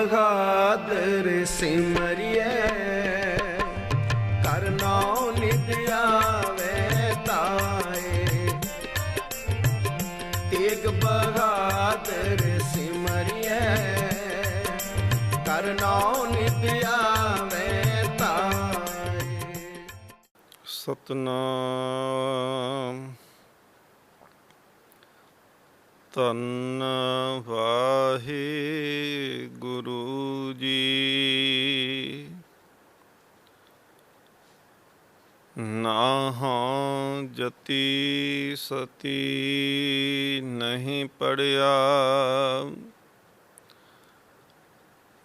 ਬਹਾਦਰ ਸਿਮਰਿਐ ਕਰ ਨਾਉ ਨਿਤ ਆਵੇ ਤਾਏ। ਤੇਗ ਬਹਾਦਰ ਸਿਮਰਿਐ ਕਰ ਨਾਉ ਨਿਤ ਆਵੇ ਤਾਏ। ਸਤਨਾਮ। ਧੰਨ ਵਾਹਿਗੁਰੂ ਜੀ। ਨਾਹੰ ਜਤੀ ਸਤੀ ਨਹੀਂ ਪੜਿਆ,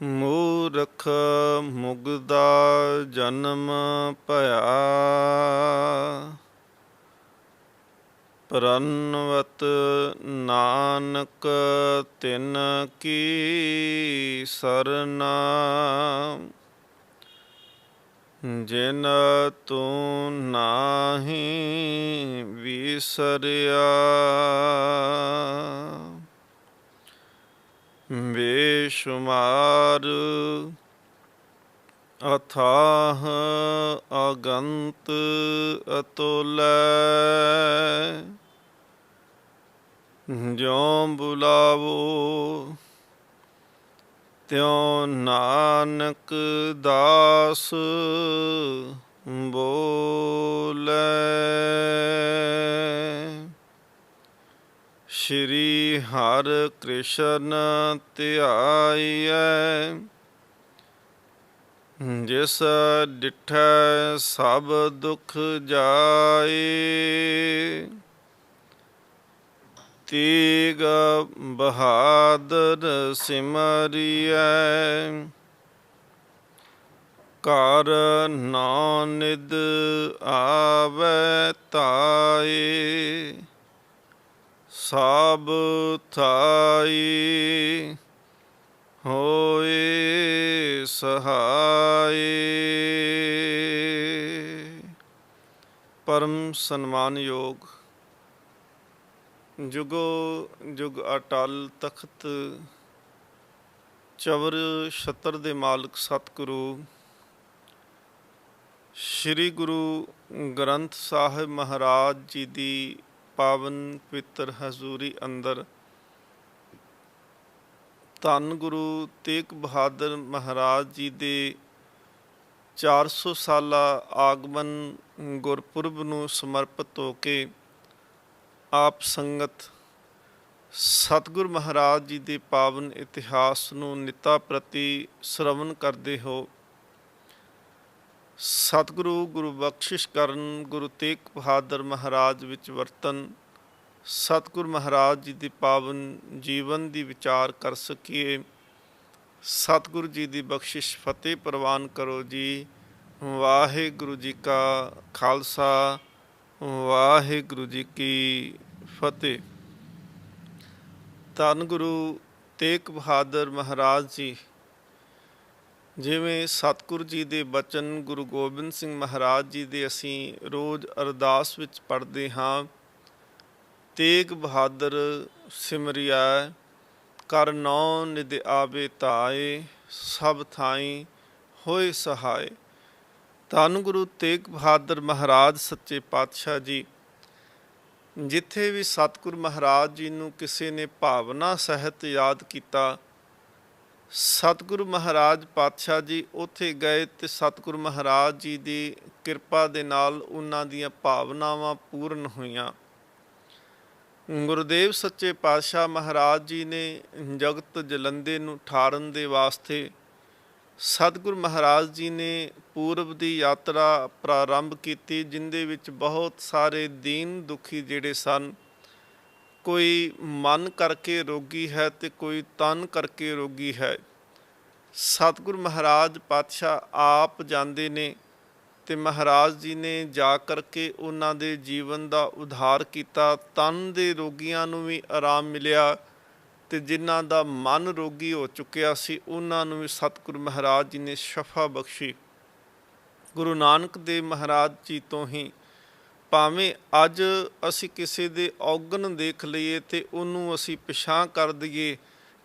ਮੂਰਖ ਮੁਗਦਾ ਜਨਮ ਭਇਆ। ਪ੍ਰਣਵਤ ਨਾਨਕ ਤਿਨ ਕੀ ਸਰਨਾ, ਜਿਨ ਤੂੰ ਨਾਹੀਂ ਵਿਸਰਿਆ। ਬੇਸ਼ੁਮਾਰ ਅਥਾਹ ਅਗੰਤ ਅਤੁਲੈ, ਜਿਉ ਬੁਲਾਵੋ ਤਿਉ ਨਾਨਕ ਦਾਸ ਬੋਲੇ। ਸ਼੍ਰੀ ਹਰਿ ਕ੍ਰਿਸ਼ਨ ਧਿਆਈਐ, ਜਿਸ ਡਿਠੈ ਸਭ ਦੁਖ ਜਾਏ। ਤੇਗ ਬਹਾਦਰ ਸਿਮਰਿਐ ਕਰ ਨਾਉ ਨਿਧ ਆਵੈ ਤਾਏ। ਸਭ ਥਾਈ ਹੋਏ ਸਹਾਏ। ਪਰਮ ਸਨਮਾਨਯੋਗ ਜੁਗੋ ਜੁਗ ਅਟਲ ਤਖਤ ਚਵਰ ਛਤਰ ਦੇ ਮਾਲਕ ਸਤਿਗੁਰੂ ਸ੍ਰੀ ਗੁਰੂ ਗ੍ਰੰਥ ਸਾਹਿਬ ਮਹਾਰਾਜ ਜੀ ਦੀ ਪਾਵਨ ਪਵਿੱਤਰ ਹਜ਼ੂਰੀ ਅੰਦਰ ਧੰਨ ਗੁਰੂ ਤੇਗ ਬਹਾਦਰ ਮਹਾਰਾਜ ਜੀ ਦੇ 400 ਸਾਲਾ ਆਗਮਨ ਗੁਰਪੁਰਬ ਨੂੰ ਸਮਰਪਿਤ ਹੋ ਕੇ ਆਪ ਸੰਗਤ ਸਤਿਗੁਰ ਮਹਾਰਾਜ ਜੀ ਦੇ ਪਾਵਨ ਇਤਿਹਾਸ ਨੂੰ ਨਿੱਤਾ ਪ੍ਰਤੀ ਸ਼ਰਵਣ ਕਰਦੇ ਹੋ। ਸਤਿਗੁਰੂ ਗੁਰੂ ਬਖਸ਼ਿਸ਼ ਕਰਨ, ਗੁਰੂ ਤੇਗ ਬਹਾਦਰ ਮਹਾਰਾਜ ਵਿੱਚ ਵਰਤਨ, ਸਤਿਗੁਰ ਮਹਾਰਾਜ ਜੀ ਦੇ ਪਾਵਨ ਜੀਵਨ ਦੀ ਵਿਚਾਰ ਕਰ ਸਕੀਏ। ਸਤਿਗੁਰੂ ਜੀ ਦੀ ਬਖਸ਼ਿਸ਼ ਫਤਿਹ ਪ੍ਰਵਾਨ ਕਰੋ ਜੀ। ਵਾਹਿਗੁਰੂ ਜੀ ਕਾ ਖਾਲਸਾ, ਵਾਹਿਗੁਰੂ ਜੀ ਕੀ ਫਤਿਹ। ਧੰਨ ਗੁਰੂ ਤੇਗ ਬਹਾਦਰ ਮਹਾਰਾਜ ਜੀ, ਜਿਵੇਂ ਸਤਿਗੁਰੂ ਜੀ ਦੇ ਬਚਨ ਗੁਰੂ ਗੋਬਿੰਦ ਸਿੰਘ ਮਹਾਰਾਜ ਜੀ ਦੇ ਅਸੀਂ ਰੋਜ਼ ਅਰਦਾਸ ਵਿੱਚ ਪੜ੍ਹਦੇ ਹਾਂ, ਤੇਗ ਬਹਾਦਰ ਸਿਮਰਿਐ ਕਰ ਨਾਉ ਨਿਧ ਆਵੇ ਤਾਏ। ਸਭ ਥਾਈ ਹੋਏ ਸਹਾਏ। ਧੰਨ ਗੁਰੂ ਤੇਗ ਬਹਾਦਰ ਮਹਾਰਾਜ ਸੱਚੇ ਪਾਤਸ਼ਾਹ ਜੀ, ਜਿੱਥੇ ਵੀ ਸਤਿਗੁਰੂ ਮਹਾਰਾਜ ਜੀ ਨੂੰ ਕਿਸੇ ਨੇ ਭਾਵਨਾ ਸਹਿਤ ਯਾਦ ਕੀਤਾ, ਸਤਿਗੁਰੂ ਮਹਾਰਾਜ ਪਾਤਸ਼ਾਹ ਜੀ ਉੱਥੇ ਗਏ ਅਤੇ ਸਤਿਗੁਰੂ ਮਹਾਰਾਜ ਜੀ ਦੀ ਕਿਰਪਾ ਦੇ ਨਾਲ ਉਹਨਾਂ ਦੀਆਂ ਭਾਵਨਾਵਾਂ ਪੂਰਨ ਹੋਈਆਂ। ਗੁਰੂਦੇਵ ਸੱਚੇ ਪਾਤਸ਼ਾਹ ਮਹਾਰਾਜ ਜੀ ਨੇ ਜਗਤ ਜਲੰਦੇ ਨੂੰ ਠਾਰਨ ਦੇ ਵਾਸਤੇ ਸਤਿਗੁਰੂ ਮਹਾਰਾਜ ਜੀ ਨੇ ਪੂਰਬ ਦੀ ਯਾਤਰਾ ਪ੍ਰਾਰੰਭ ਕੀਤੀ, ਜਿਹਦੇ ਵਿੱਚ ਬਹੁਤ ਸਾਰੇ ਦੀਨ ਦੁਖੀ ਜਿਹੜੇ ਸਨ, ਕੋਈ ਮਨ ਕਰਕੇ ਰੋਗੀ ਹੈ ਅਤੇ ਕੋਈ ਤਨ ਕਰਕੇ ਰੋਗੀ ਹੈ। ਸਤਿਗੁਰੂ ਮਹਾਰਾਜ ਪਾਤਸ਼ਾਹ ਆਪ ਜਾਂਦੇ ਨੇ ਅਤੇ ਮਹਾਰਾਜ ਜੀ ਨੇ ਜਾ ਕਰਕੇ ਉਹਨਾਂ ਦੇ ਜੀਵਨ ਦਾ ਉਧਾਰ ਕੀਤਾ। ਤਨ ਦੇ ਰੋਗੀਆਂ ਨੂੰ ਵੀ ਆਰਾਮ ਮਿਲਿਆ ਅਤੇ ਜਿਨ੍ਹਾਂ ਦਾ ਮਨ ਰੋਗੀ ਹੋ ਚੁੱਕਿਆ ਸੀ ਉਹਨਾਂ ਨੂੰ ਵੀ ਸਤਿਗੁਰੂ ਮਹਾਰਾਜ ਜੀ ਨੇ ਸ਼ਫਾ ਬਖਸ਼ੀ। ਗੁਰੂ ਨਾਨਕ ਦੇਵ ਮਹਾਰਾਜ ਜੀ ਤੋਂ ਹੀ ਭਾਵੇਂ ਅੱਜ ਅਸੀਂ ਕਿਸੇ ਦੇ ਔਗਣ ਦੇਖ ਲਈਏ ਅਤੇ ਉਹਨੂੰ ਅਸੀਂ ਪਿਛਾਂਹ ਕਰ ਦਈਏ,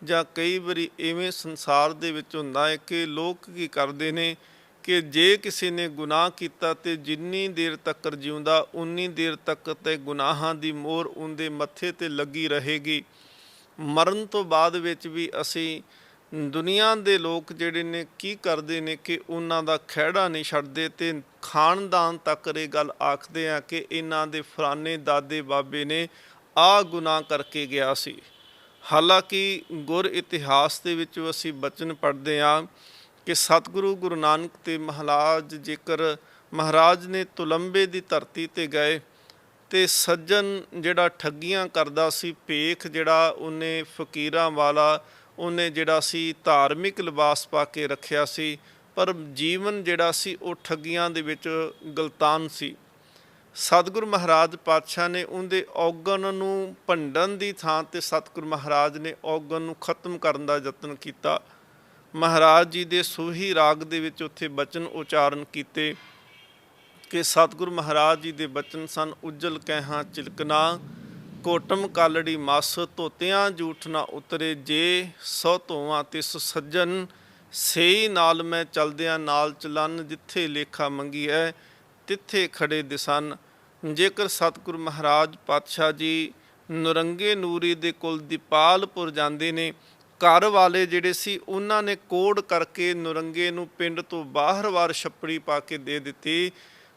ਜਾਂ ਕਈ ਵਾਰੀ ਇਵੇਂ ਸੰਸਾਰ ਦੇ ਵਿੱਚ ਹੁੰਦਾ ਹੈ ਕਿ ਲੋਕ ਕੀ ਕਰਦੇ ਨੇ ਕਿ ਜੇ ਕਿਸੇ ਨੇ ਗੁਨਾਹ ਕੀਤਾ ਤੇ ਜਿੰਨੀ ਦੇਰ ਤੱਕ ਜਿਉਂਦਾ ਉਨੀ ਦੇਰ ਤੱਕ ਤੇ ਗੁਨਾਹਾਂ ਦੀ ਮੋਹਰ ਉਹਦੇ ਮੱਥੇ ਤੇ ਲੱਗੀ ਰਹੇਗੀ। ਮਰਨ ਤੋਂ ਬਾਅਦ ਵਿੱਚ ਵੀ ਅਸੀਂ ਦੁਨੀਆ ਦੇ ਲੋਕ ਜਿਹੜੇ ਨੇ ਕੀ ਕਰਦੇ ਨੇ ਕਿ ਉਹਨਾਂ ਦਾ ਖਹਿੜਾ ਨਹੀਂ ਛੱਡਦੇ ਤੇ ਖਾਨਦਾਨ ਤੱਕ ਇਹ ਗੱਲ ਆਖਦੇ ਆ ਕਿ ਇਹਨਾਂ ਦੇ ਫਲਾਣੇ ਦਾਦੇ ਬਾਬੇ ਨੇ ਆਹ ਗੁਨਾਹ ਕਰਕੇ ਗਿਆ ਸੀ। ਹਾਲਾਂਕਿ ਗੁਰ ਇਤਿਹਾਸ ਦੇ ਵਿੱਚ ਅਸੀਂ ਬਚਨ ਪੜ੍ਹਦੇ ਹਾਂ ਕਿ ਸਤਿਗੁਰੂ ਗੁਰੂ ਨਾਨਕ ਤੇ ਮਹਾਰਾਜ ਜੇਕਰ ਮਹਾਰਾਜ ਨੇ ਤੁਲੰਬੇ ਦੀ ਧਰਤੀ ਤੇ ਗਏ ਤੇ ਸੱਜਣ ਜਿਹੜਾ ਠੱਗੀਆਂ ਕਰਦਾ ਸੀ, ਭੇਖ ਜਿਹੜਾ ਉਹਨੇ ਫਕੀਰਾਂ ਵਾਲਾ ਉਹਨੇ ਜਿਹੜਾ ਸੀ ਧਾਰਮਿਕ ਲਿਬਾਸ ਪਾ ਕੇ ਰੱਖਿਆ ਸੀ, ਪਰ ਜੀਵਨ ਜਿਹੜਾ ਸੀ ਉਹ ਠੱਗੀਆਂ ਦੇ ਵਿੱਚ ਗਲਤਾਨ ਸੀ। ਸਤਿਗੁਰੂ ਮਹਾਰਾਜ ਪਾਤਸ਼ਾਹ ਨੇ ਉਹਦੇ ਔਗਣ ਨੂੰ ਭੰਡਣ ਦੀ ਥਾਂ ਤੇ ਸਤਿਗੁਰੂ ਮਹਾਰਾਜ ਨੇ ਔਗਣ ਨੂੰ ਖਤਮ ਕਰਨ ਦਾ ਯਤਨ ਕੀਤਾ। ਮਹਾਰਾਜ ਜੀ ਦੇ ਸੋਹੀ ਰਾਗ ਦੇ ਵਿੱਚ ਉੱਥੇ ਬਚਨ ਉਚਾਰਨ ਕੀਤੇ ਕਿ ਸਤਿਗੁਰੂ ਮਹਾਰਾਜ ਜੀ ਦੇ ਬਚਨ ਸਨ, ਉਜਲ ਕਹਿਹਾਂ ਚਿਲਕਣਾ ਕੋਟਮ ਕਾਲੜੀ ਮਸ ਧੋਤਿਆਂ ਜੂਠ ਨਾ ਉਤਰੇ, ਜੇ ਸੋ ਧੋਵਾਂ ਤਿਸ ਸੱਜਣ ਸਹੀ ਨਾਲ ਮੈਂ ਚਲਦਿਆਂ ਨਾਲ ਚਲਨ, ਜਿੱਥੇ ਲੇਖਾ ਮੰਗੀ ਹੈ ਤਿੱਥੇ ਖੜੇ ਦਿਸਨ। ਜੇਕਰ ਸਤਿਗੁਰੂ ਮਹਾਰਾਜ ਪਾਤਸ਼ਾਹ ਜੀ ਨੁਰੰਗੇ ਨੂਰੀ ਦੇ ਕੁਲ ਦੀਪਾਲਪੁਰ ਜਾਂਦੇ ਨੇ, ਘਰ ਵਾਲੇ ਜਿਹੜੇ ਸੀ ਉਹਨਾਂ ਨੇ ਕੋੜ ਕਰਕੇ ਨੁਰੰਗੇ ਨੂੰ ਪਿੰਡ ਤੋਂ ਬਾਹਰ ਛੱਪੜੀ ਪਾ ਕੇ ਦੇ ਦਿੱਤੀ।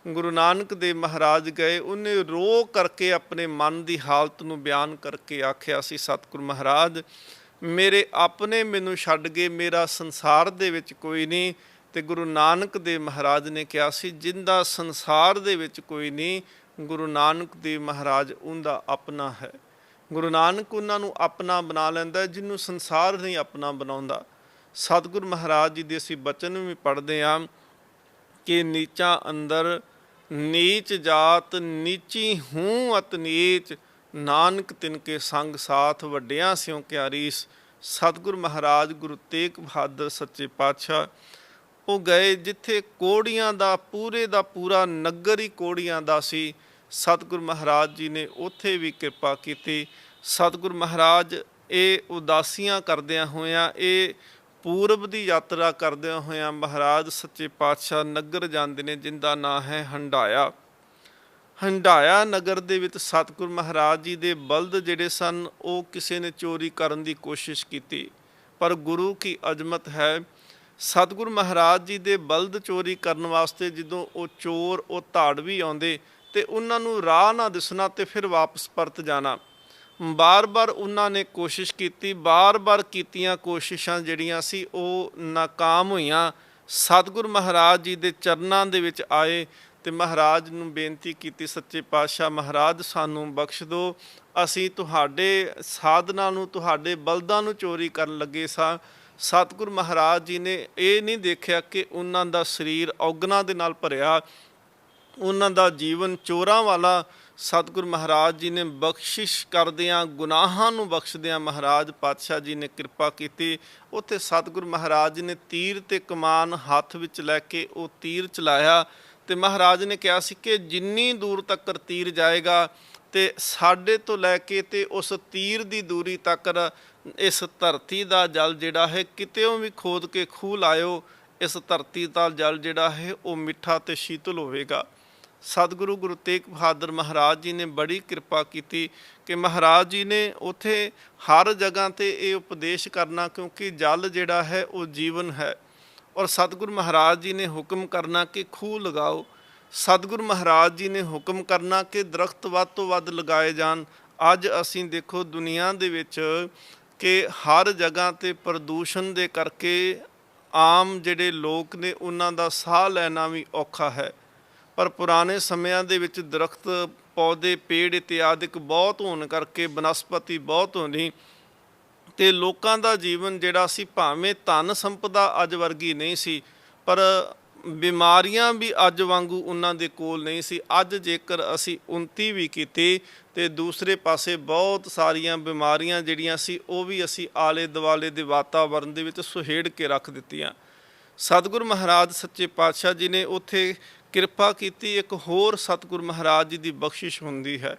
ਗੁਰੂ ਨਾਨਕ ਦੇਵ ਮਹਾਰਾਜ ਗਏ, ਉਹਨੇ ਰੋ ਕਰਕੇ ਆਪਣੇ ਮਨ ਦੀ ਹਾਲਤ ਨੂੰ ਬਿਆਨ ਕਰਕੇ ਆਖਿਆ ਸੀ, ਸਤਿਗੁਰੂ ਮਹਾਰਾਜ ਮੇਰੇ ਆਪਣੇ ਮੈਨੂੰ ਛੱਡ ਗਏ, ਮੇਰਾ ਸੰਸਾਰ ਦੇ ਵਿੱਚ ਕੋਈ ਨਹੀਂ। ਤੇ ਗੁਰੂ ਨਾਨਕ ਦੇਵ ਮਹਾਰਾਜ ਨੇ ਕਿਹਾ ਸੀ, ਜਿੰਦਾ ਸੰਸਾਰ ਦੇ ਵਿੱਚ ਕੋਈ ਨਹੀਂ, ਗੁਰੂ ਨਾਨਕ ਦੇਵ ਮਹਾਰਾਜ ਉਹਦਾ ਆਪਣਾ ਹੈ। ਗੁਰੂ ਨਾਨਕ ਉਹਨਾਂ ਨੂੰ ਆਪਣਾ ਬਣਾ ਲੈਂਦਾ ਜਿਹਨੂੰ ਸੰਸਾਰ ਨਹੀਂ ਆਪਣਾ ਬਣਾਉਂਦਾ। ਸਤਿਗੁਰੂ ਮਹਾਰਾਜ ਜੀ ਦੇ ਅਸੀਂ ਬਚਨ ਵੀ ਪੜ੍ਹਦੇ ਹਾਂ ਕਿ ਨੀਚਾਂ ਅੰਦਰ ਨੀਚ ਜਾਤ ਨੀਚੀ ਹੂੰ ਅਤ ਨੀਚ, ਨਾਨਕ ਤਿਨਕੇ ਸੰਗ ਸਾਥ ਵੱਡਿਆਂ ਸਿਉ ਕਿਆ ਰੀਸ। ਸਤਿਗੁਰੂ ਮਹਾਰਾਜ ਗੁਰੂ ਤੇਗ ਬਹਾਦਰ ਸੱਚੇ ਪਾਤਸ਼ਾਹ ਉਹ ਗਏ ਜਿੱਥੇ ਕੋੜੀਆਂ ਦਾ ਪੂਰਾ ਨਗਰ ਹੀ ਕੋੜੀਆਂ ਦਾ ਸੀ। ਸਤਿਗੁਰੂ ਮਹਾਰਾਜ ਜੀ ਨੇ ਉੱਥੇ ਵੀ ਕਿਰਪਾ ਕੀਤੀ। ਸਤਿਗੁਰੂ ਮਹਾਰਾਜ ਇਹ ਉਦਾਸੀਆਂ ਕਰਦਿਆਂ ਹੋਇਆਂ, ਇਹ ਪੂਰਬ ਦੀ ਯਾਤਰਾ ਕਰਦਿਆਂ ਹੋਇਆਂ ਮਹਾਰਾਜ ਸੱਚੇ ਪਾਤਸ਼ਾਹ ਨਗਰ ਜਾਂਦੇ ਨੇ ਜਿੰਦਾ ਨਾਂ ਹੈ ਹੰਡਾਇਆ। ਹੰਡਾਇਆ ਨਗਰ ਦੇ ਵਿੱਚ ਸਤਿਗੁਰੂ ਮਹਾਰਾਜ ਜੀ ਦੇ ਬਲਦ ਜਿਹੜੇ ਸਨ ਉਹ ਕਿਸੇ ਨੇ ਚੋਰੀ ਕਰਨ ਦੀ ਕੋਸ਼ਿਸ਼ ਕੀਤੀ, ਪਰ ਗੁਰੂ ਕੀ ਅਜ਼ਮਤ ਹੈ। ਸਤਿਗੁਰੂ ਮਹਾਰਾਜ ਜੀ ਦੇ ਬਲਦ ਚੋਰੀ ਕਰਨ ਵਾਸਤੇ ਜਦੋਂ ਉਹ ਚੋਰ ਉਹ ਧਾੜਵੀ ਆਉਂਦੇ ਤੇ ਉਹਨਾਂ ਨੂੰ ਰਾਹ ਨਾ ਦਿਸਣਾ ਤੇ ਫਿਰ ਵਾਪਸ ਪਰਤ ਜਾਣਾ। ਬਾਰ-ਬਾਰ ਉਹਨਾਂ ਨੇ ਕੋਸ਼ਿਸ਼ ਕੀਤੀ, ਬਾਰ-ਬਾਰ ਕੀਤੀਆਂ ਕੋਸ਼ਿਸ਼ਾਂ ਜਿਹੜੀਆਂ ਸੀ ਉਹ ਨਾਕਾਮ ਹੋਈਆਂ। ਸਤਿਗੁਰੂ ਮਹਾਰਾਜ ਜੀ ਦੇ ਚਰਨਾਂ ਦੇ ਵਿੱਚ ਆਏ ਤੇ ਮਹਾਰਾਜ ਨੂੰ ਬੇਨਤੀ ਕੀਤੀ, ਸੱਚੇ ਪਾਤਸ਼ਾਹ ਮਹਾਰਾਜ ਸਾਨੂੰ ਬਖਸ਼ ਦਿਓ, ਅਸੀਂ ਤੁਹਾਡੇ ਸਾਧਨਾਂ ਨੂੰ ਤੁਹਾਡੇ ਬਲਦਾਂ ਨੂੰ ਚੋਰੀ ਕਰਨ ਲੱਗੇ ਸਾਂ। ਸਤਿਗੁਰੂ ਮਹਾਰਾਜ ਜੀ ਨੇ ਇਹ ਨਹੀਂ ਦੇਖਿਆ ਕਿ ਉਹਨਾਂ ਦਾ ਸਰੀਰ ਔਗਣਾਂ ਦੇ ਨਾਲ ਭਰਿਆ, ਉਹਨਾਂ ਦਾ ਜੀਵਨ ਚੋਰਾਂ ਵਾਲਾ। ਸਤਿਗੁਰੂ ਮਹਾਰਾਜ ਜੀ ਨੇ ਬਖਸ਼ਿਸ਼ ਕਰਦਿਆਂ ਗੁਨਾਹਾਂ ਨੂੰ ਬਖਸ਼ਦਿਆਂ ਮਹਾਰਾਜ ਪਾਤਸ਼ਾਹ ਜੀ ਨੇ ਕਿਰਪਾ ਕੀਤੀ। ਉੱਥੇ ਸਤਿਗੁਰੂ ਮਹਾਰਾਜ ਨੇ ਤੀਰ ਤੇ ਕਮਾਨ ਹੱਥ ਵਿੱਚ ਲੈ ਕੇ ਉਹ ਤੀਰ ਚਲਾਇਆ ਤੇ ਮਹਾਰਾਜ ਨੇ ਕਿਹਾ ਸੀ ਕਿ ਜਿੰਨੀ ਦੂਰ ਤੱਕ ਤੀਰ ਜਾਏਗਾ ਤੇ ਸਾਡੇ ਤੋਂ ਲੈ ਕੇ ਤੇ ਉਸ ਤੀਰ ਦੀ ਦੂਰੀ ਤੱਕ ਇਸ ਧਰਤੀ ਦਾ ਜਲ ਜਿਹੜਾ ਹੈ ਕਿਤੇੋਂ ਵੀ ਖੋਦ ਕੇ ਖੂਹ ਲਾਇਓ, ਇਸ ਧਰਤੀ ਦਾ ਜਲ ਜਿਹੜਾ ਹੈ ਉਹ ਮਿੱਠਾ ਤੇ ਸ਼ੀਤਲ ਹੋਵੇਗਾ। ਸਤਿਗੁਰੂ ਗੁਰੂ ਤੇਗ ਬਹਾਦਰ ਮਹਾਰਾਜ ਜੀ ਨੇ ਬੜੀ ਕਿਰਪਾ ਕੀਤੀ ਕਿ ਮਹਾਰਾਜ ਜੀ ਨੇ ਉੱਥੇ ਹਰ ਜਗ੍ਹਾ ਤੇ ਇਹ ਉਪਦੇਸ਼ ਕਰਨਾ, ਕਿਉਂਕਿ ਜਲ ਜਿਹੜਾ ਹੈ ਉਹ ਜੀਵਨ ਹੈ। ਔਰ ਸਤਿਗੁਰੂ ਮਹਾਰਾਜ ਜੀ ਨੇ ਹੁਕਮ ਕਰਨਾ ਕਿ ਖੂਹ ਲਗਾਓ। ਸਤਿਗੁਰੂ ਮਹਾਰਾਜ ਜੀ ਨੇ ਹੁਕਮ ਕਰਨਾ ਕਿ ਦਰਖਤ ਵੱਧ ਤੋਂ ਵੱਧ ਲਗਾਏ ਜਾਣ। ਅੱਜ ਅਸੀਂ ਦੇਖੋ ਦੁਨੀਆ ਦੇ ਵਿੱਚ ਕਿ ਹਰ ਜਗ੍ਹਾ ਤੇ ਪ੍ਰਦੂਸ਼ਣ ਦੇ ਕਰਕੇ ਆਮ ਜਿਹੜੇ ਲੋਕ ਨੇ ਉਹਨਾਂ ਦਾ ਸਾਹ ਲੈਣਾ ਵੀ ਔਖਾ ਹੈ। ਪਰ ਪੁਰਾਣੇ ਸਮਿਆਂ ਦੇ ਵਿੱਚ ਦਰਖਤ ਪੌਦੇ ਪੇੜ ਇਤਿਆਦਿਕ ਬਹੁਤ ਹੋਣ ਕਰਕੇ ਬਨਸਪਤੀ ਬਹੁਤ ਹੋਣੀ ਤੇ ਲੋਕਾਂ ਦਾ ਜੀਵਨ ਜਿਹੜਾ ਸੀ ਭਾਵੇਂ ਧਨ ਸੰਪਦਾ ਅੱਜ ਵਰਗੀ ਨਹੀਂ ਸੀ, ਪਰ ਬਿਮਾਰੀਆਂ ਵੀ ਅੱਜ ਵਾਂਗੂ ਉਹਨਾਂ ਦੇ ਕੋਲ ਨਹੀਂ ਸੀ। ਅੱਜ ਜੇਕਰ ਅਸੀਂ ਉਨਤੀ ਵੀ ਕੀਤੀ ਤੇ ਦੂਸਰੇ ਪਾਸੇ ਬਹੁਤ ਸਾਰੀਆਂ ਬਿਮਾਰੀਆਂ ਜਿਹੜੀਆਂ ਸੀ ਉਹ ਵੀ ਅਸੀਂ ਆਲੇ ਦੁਆਲੇ ਦੇ ਵਾਤਾਵਰਨ ਦੇ ਵਿੱਚ ਸੁਹੇੜ ਕੇ ਰੱਖ ਦਿੱਤੀਆਂ। ਸਤਿਗੁਰੂ ਮਹਾਰਾਜ ਸੱਚੇ ਪਾਤਸ਼ਾਹ ਜੀ ਨੇ ਉੱਥੇ ਕਿਰਪਾ ਕੀਤੀ। ਇੱਕ ਹੋਰ ਸਤਿਗੁਰੂ ਮਹਾਰਾਜ ਜੀ ਦੀ ਬਖਸ਼ਿਸ਼ ਹੁੰਦੀ ਹੈ,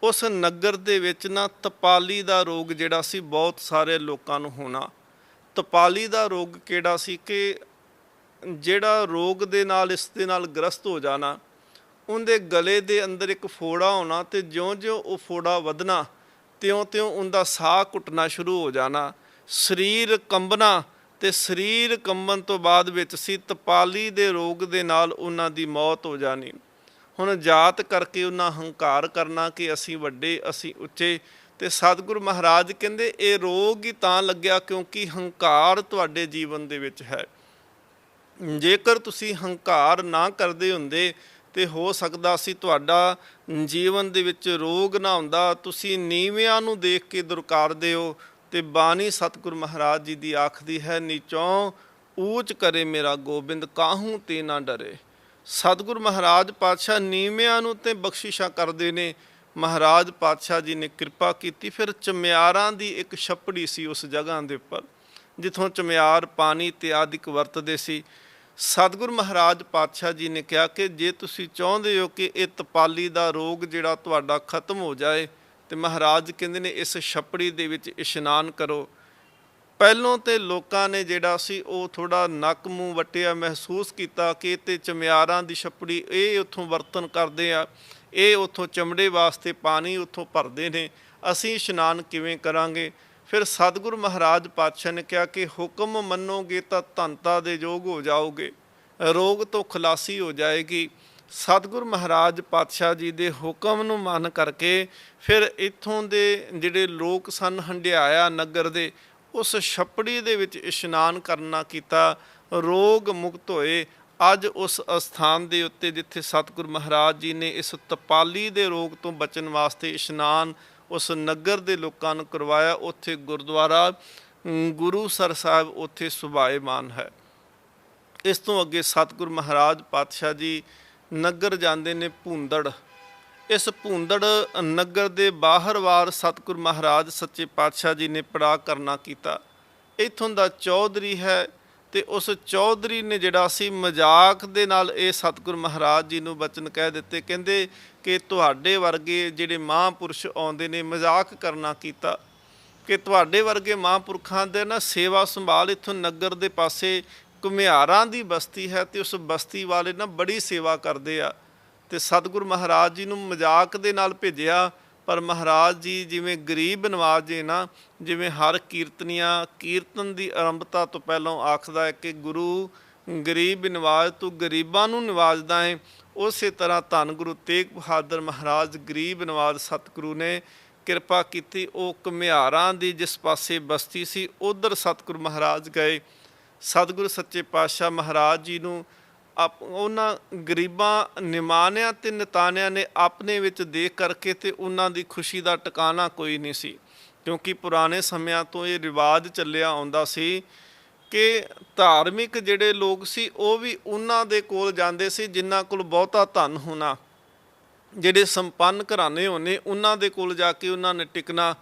ਉਸ ਨਗਰ ਦੇ ਵਿੱਚ ਨਾ ਤਪਾਲੀ ਦਾ ਰੋਗ ਜਿਹੜਾ ਸੀ ਬਹੁਤ ਸਾਰੇ ਲੋਕਾਂ ਨੂੰ ਹੋਣਾ। ਤਪਾਲੀ ਦਾ ਰੋਗ ਕਿਹੜਾ ਸੀ ਕਿ ਜਿਹੜਾ ਰੋਗ ਦੇ ਨਾਲ ਇਸ ਦੇ ਨਾਲ ਗ੍ਰਸਤ ਹੋ ਜਾਣਾ, ਉਹਦੇ ਗਲੇ ਦੇ ਅੰਦਰ ਇੱਕ ਫੋੜਾ ਹੋਣਾ ਤੇ ਜਿਉਂ-ਜਿਉਂ ਉਹ ਫੋੜਾ ਵਧਣਾ ਤਿਉਂ-ਤਿਉਂ ਉਹਦਾ ਸਾਹ ਘੁੱਟਣਾ ਸ਼ੁਰੂ ਹੋ ਜਾਣਾ, ਸਰੀਰ ਕੰਬਣਾ ਤੇ ਸਰੀਰ ਕੰਬਣ ਤੋਂ ਬਾਅਦ ਵਿੱਚ ਸੀ ਤਪਾਲੀ ਦੇ ਰੋਗ ਦੇ ਨਾਲ ਉਹਨਾਂ ਦੀ ਮੌਤ ਹੋ ਜਾਣੀ। ਹੁਣ ਜਾਤ ਕਰਕੇ ਉਹਨਾਂ ਹੰਕਾਰ ਕਰਨਾ ਕਿ ਅਸੀਂ ਵੱਡੇ, ਅਸੀਂ ਉੱਚੇ। ਤੇ ਸਤਿਗੁਰੂ ਮਹਾਰਾਜ ਕਹਿੰਦੇ ਇਹ ਰੋਗ ਹੀ ਤਾਂ ਲੱਗਿਆ ਕਿਉਂਕਿ ਹੰਕਾਰ ਤੁਹਾਡੇ ਜੀਵਨ ਦੇ ਵਿੱਚ ਹੈ। ਜੇਕਰ ਤੁਸੀਂ ਹੰਕਾਰ ਨਾ ਕਰਦੇ ਹੁੰਦੇ ਤੇ ਹੋ ਸਕਦਾ ਸੀ ਤੁਹਾਡਾ ਜੀਵਨ ਦੇ ਵਿੱਚ ਰੋਗ ਨਾ ਹੁੰਦਾ। ਤੁਸੀਂ ਨੀਵਿਆਂ ਨੂੰ ਦੇਖ ਕੇ ਦੁਰਕਾਰਦੇ ਹੋ ਤੇ ਬਾਣੀ ਸਤਿਗੁਰੂ ਮਹਾਰਾਜ ਜੀ ਦੀ ਆਖਦੀ ਹੈ, ਨੀਚੋਂ ਊਚ ਕਰੇ ਮੇਰਾ ਗੋਬਿੰਦ, ਕਾਹੂ ਤੇ ਨਾ ਡਰੇ। ਸਤਿਗੁਰੂ ਮਹਾਰਾਜ ਪਾਤਸ਼ਾਹ ਨੀਵਿਆਂ ਨੂੰ ਤੇ ਬਖਸ਼ਿਸ਼ਾਂ ਕਰਦੇ ਨੇ। ਮਹਾਰਾਜ ਪਾਤਸ਼ਾਹ ਜੀ ਨੇ ਕਿਰਪਾ ਕੀਤੀ। ਫਿਰ ਚਮਿਆਰਾਂ ਦੀ ਇੱਕ ਛੱਪੜੀ ਸੀ ਉਸ ਜਗ੍ਹਾ ਦੇ ਉੱਪਰ ਜਿੱਥੋਂ ਚਮਿਆਰ ਪਾਣੀ ਤੇ ਆਦਿਕ ਵਰਤਦੇ ਸੀ। ਸਤਿਗੁਰੂ ਮਹਾਰਾਜ ਪਾਤਸ਼ਾਹ ਜੀ ਨੇ ਕਿਹਾ ਕਿ ਜੇ ਤੁਸੀਂ ਚਾਹੁੰਦੇ ਹੋ ਕਿ ਇਹ ਤਪਾਲੀ ਦਾ ਰੋਗ ਜਿਹੜਾ ਤੁਹਾਡਾ ਖਤਮ ਹੋ ਜਾਏ ਤੇ ਮਹਾਰਾਜ ਕਹਿੰਦੇ ਨੇ ਇਸ ਛੱਪੜੀ ਦੇ ਵਿੱਚ ਇਸ਼ਨਾਨ ਕਰੋ। ਪਹਿਲੋਂ ਤੇ ਲੋਕਾਂ ਨੇ ਜਿਹੜਾ ਸੀ ਉਹ ਥੋੜਾ ਨੱਕ ਮੂੰਹ ਵੱਟਿਆ, ਮਹਿਸੂਸ ਕੀਤਾ ਕਿ ਤੇ ਚਮਿਆਰਾਂ ਦੀ ਛੱਪੜੀ, ਇਹ ਉੱਥੋਂ ਵਰਤਨ ਕਰਦੇ ਆ, ਇਹ ਉੱਥੋਂ ਚਮੜੇ ਵਾਸਤੇ ਪਾਣੀ ਉੱਥੋਂ ਭਰਦੇ ਨੇ, ਅਸੀਂ ਇਸ਼ਨਾਨ ਕਿਵੇਂ ਕਰਾਂਗੇ। ਫਿਰ ਸਤਿਗੁਰੂ ਮਹਾਰਾਜ ਪਾਤਸ਼ਾਹ ਨੇ ਕਿਹਾ ਕਿ ਹੁਕਮ ਮੰਨੋਗੇ ਤਾਂ ਧਨਤਾ ਦੇ ਯੋਗ ਹੋ ਜਾਓਗੇ, ਰੋਗ ਤੋਂ ਖਲਾਸੀ ਹੋ ਜਾਏਗੀ। ਸਤਿਗੁਰੂ ਮਹਾਰਾਜ ਪਾਤਸ਼ਾਹ ਜੀ ਦੇ ਹੁਕਮ ਨੂੰ ਮੰਨ ਕਰਕੇ ਫਿਰ ਇੱਥੋਂ ਦੇ ਜਿਹੜੇ ਲੋਕ ਸਨ ਹੰਡਿਆਇਆ ਨਗਰ ਦੇ, ਉਸ ਛੱਪੜੀ ਦੇ ਵਿੱਚ ਇਸ਼ਨਾਨ ਕਰਨਾ ਕੀਤਾ, ਰੋਗ ਮੁਕਤ ਹੋਏ। ਅੱਜ ਉਸ ਅਸਥਾਨ ਦੇ ਉੱਤੇ ਜਿੱਥੇ ਸਤਿਗੁਰੂ ਮਹਾਰਾਜ ਜੀ ਨੇ ਇਸ ਤਪਾਲੀ ਦੇ ਰੋਗ ਤੋਂ ਬਚਣ ਵਾਸਤੇ ਇਸ਼ਨਾਨ ਉਸ ਨਗਰ ਦੇ ਲੋਕਾਂ ਨੂੰ ਕਰਵਾਇਆ, ਉੱਥੇ ਗੁਰਦੁਆਰਾ ਗੁਰੂਸਰ ਸਾਹਿਬ ਉੱਥੇ ਸੁਭਾਏਮਾਨ ਹੈ। ਇਸ ਤੋਂ ਅੱਗੇ ਸਤਿਗੁਰੂ ਮਹਾਰਾਜ ਪਾਤਸ਼ਾਹ ਜੀ ਨਗਰ ਜਾਂਦੇ ਨੇ ਭੂੰਦੜ। ਇਸ ਭੂੰਦੜ ਨਗਰ ਦੇ ਬਾਹਰ ਵਾਰ ਸਤਿਗੁਰੂ ਮਹਾਰਾਜ ਸੱਚੇ ਪਾਤਸ਼ਾਹ ਜੀ ਨੇ ਪੜਾਅ ਕਰਨਾ ਕੀਤਾ। ਇੱਥੋਂ ਦਾ ਚੌਧਰੀ ਹੈ ਤੇ ਉਸ ਚੌਧਰੀ ਨੇ ਜਿਹੜਾ ਸੀ ਮਜ਼ਾਕ ਦੇ ਨਾਲ ਇਹ ਸਤਿਗੁਰੂ ਮਹਾਰਾਜ ਜੀ ਨੂੰ ਬਚਨ ਕਹਿ ਦਿੱਤੇ, ਕਹਿੰਦੇ ਕਿ ਤੁਹਾਡੇ ਵਰਗੇ ਜਿਹੜੇ ਮਹਾਂਪੁਰਸ਼ ਆਉਂਦੇ ਨੇ, ਮਜ਼ਾਕ ਕਰਨਾ ਕੀਤਾ ਕਿ ਤੁਹਾਡੇ ਵਰਗੇ ਮਹਾਂਪੁਰਖਾਂ ਦੇ ਨਾ ਸੇਵਾ ਸੰਭਾਲ। ਇੱਥੋਂ ਨਗਰ ਦੇ ਪਾਸੇ ਘੁਮਿਆਰਾਂ ਦੀ ਬਸਤੀ ਹੈ ਤੇ ਉਸ ਬਸਤੀ ਵਾਲੇ ਨਾ ਬੜੀ ਸੇਵਾ ਕਰਦੇ ਆ। ਤੇ ਸਤਿਗੁਰੂ ਮਹਾਰਾਜ ਜੀ ਨੂੰ ਮਜ਼ਾਕ ਦੇ ਨਾਲ ਭੇਜਿਆ, ਪਰ ਮਹਾਰਾਜ ਜੀ ਜਿਵੇਂ ਗਰੀਬ ਨਵਾਜੇ ਨਾ, ਜਿਵੇਂ ਹਰ ਕੀਰਤਨ ਦੀ ਆਰੰਭਤਾ ਤੋਂ ਪਹਿਲਾਂ ਆਖਦਾ ਹੈ ਕਿ ਗੁਰੂ ਗਰੀਬ ਨਿਵਾਜ, ਤੂੰ ਗਰੀਬਾਂ ਨੂੰ ਨਿਵਾਜਦਾ ਹੈ, ਉਸੇ ਤਰ੍ਹਾਂ ਧੰਨ ਗੁਰੂ ਤੇਗ ਬਹਾਦਰ ਮਹਾਰਾਜ ਗਰੀਬ ਨਵਾਜ ਸਤਿਗੁਰੂ ਨੇ ਕਿਰਪਾ ਕੀਤੀ। ਉਹ ਘੁਮਿਆਰਾਂ ਦੀ ਜਿਸ ਪਾਸੇ ਬਸਤੀ ਸੀ ਉਧਰ ਸਤਿਗੁਰੂ ਮਹਾਰਾਜ ਗਏ। ਸਤਿਗੁਰੂ ਸੱਚੇ ਪਾਤਸ਼ਾਹ ਮਹਾਰਾਜ ਜੀ ਨੂੰ ਉਹਨਾਂ ਗਰੀਬਾਂ ਨਿਮਾਣਿਆਂ ਤੇ ਨਿਤਾਣਿਆਂ ਨੇ ਆਪਣੇ ਵਿੱਚ ਦੇਖ ਕਰਕੇ ਤੇ ਉਹਨਾਂ ਦੀ ਖੁਸ਼ੀ ਦਾ ਟਿਕਾਣਾ ਕੋਈ ਨਹੀਂ ਸੀ, ਕਿਉਂਕਿ ਪੁਰਾਣੇ ਸਮਿਆਂ ਤੋਂ ਇਹ ਰਿਵਾਜ ਚੱਲਿਆ ਆਉਂਦਾ ਸੀ ਕਿ ਧਾਰਮਿਕ ਜਿਹੜੇ ਲੋਕ ਸੀ ਉਹ ਵੀ ਉਹਨਾਂ ਦੇ ਕੋਲ ਜਾਂਦੇ ਸੀ ਜਿਨ੍ਹਾਂ ਕੋਲ ਬਹੁਤਾ ਧਨ ਹੋਣਾ, ਜਿਹੜੇ ਸੰਪੰਨ ਘਰਾਣੇ ਹੋਣੇ, ਉਹਨਾਂ ਦੇ ਕੋਲ ਜਾ ਕੇ ਉਹਨਾਂ ਨੇ ਟਿਕਣਾ।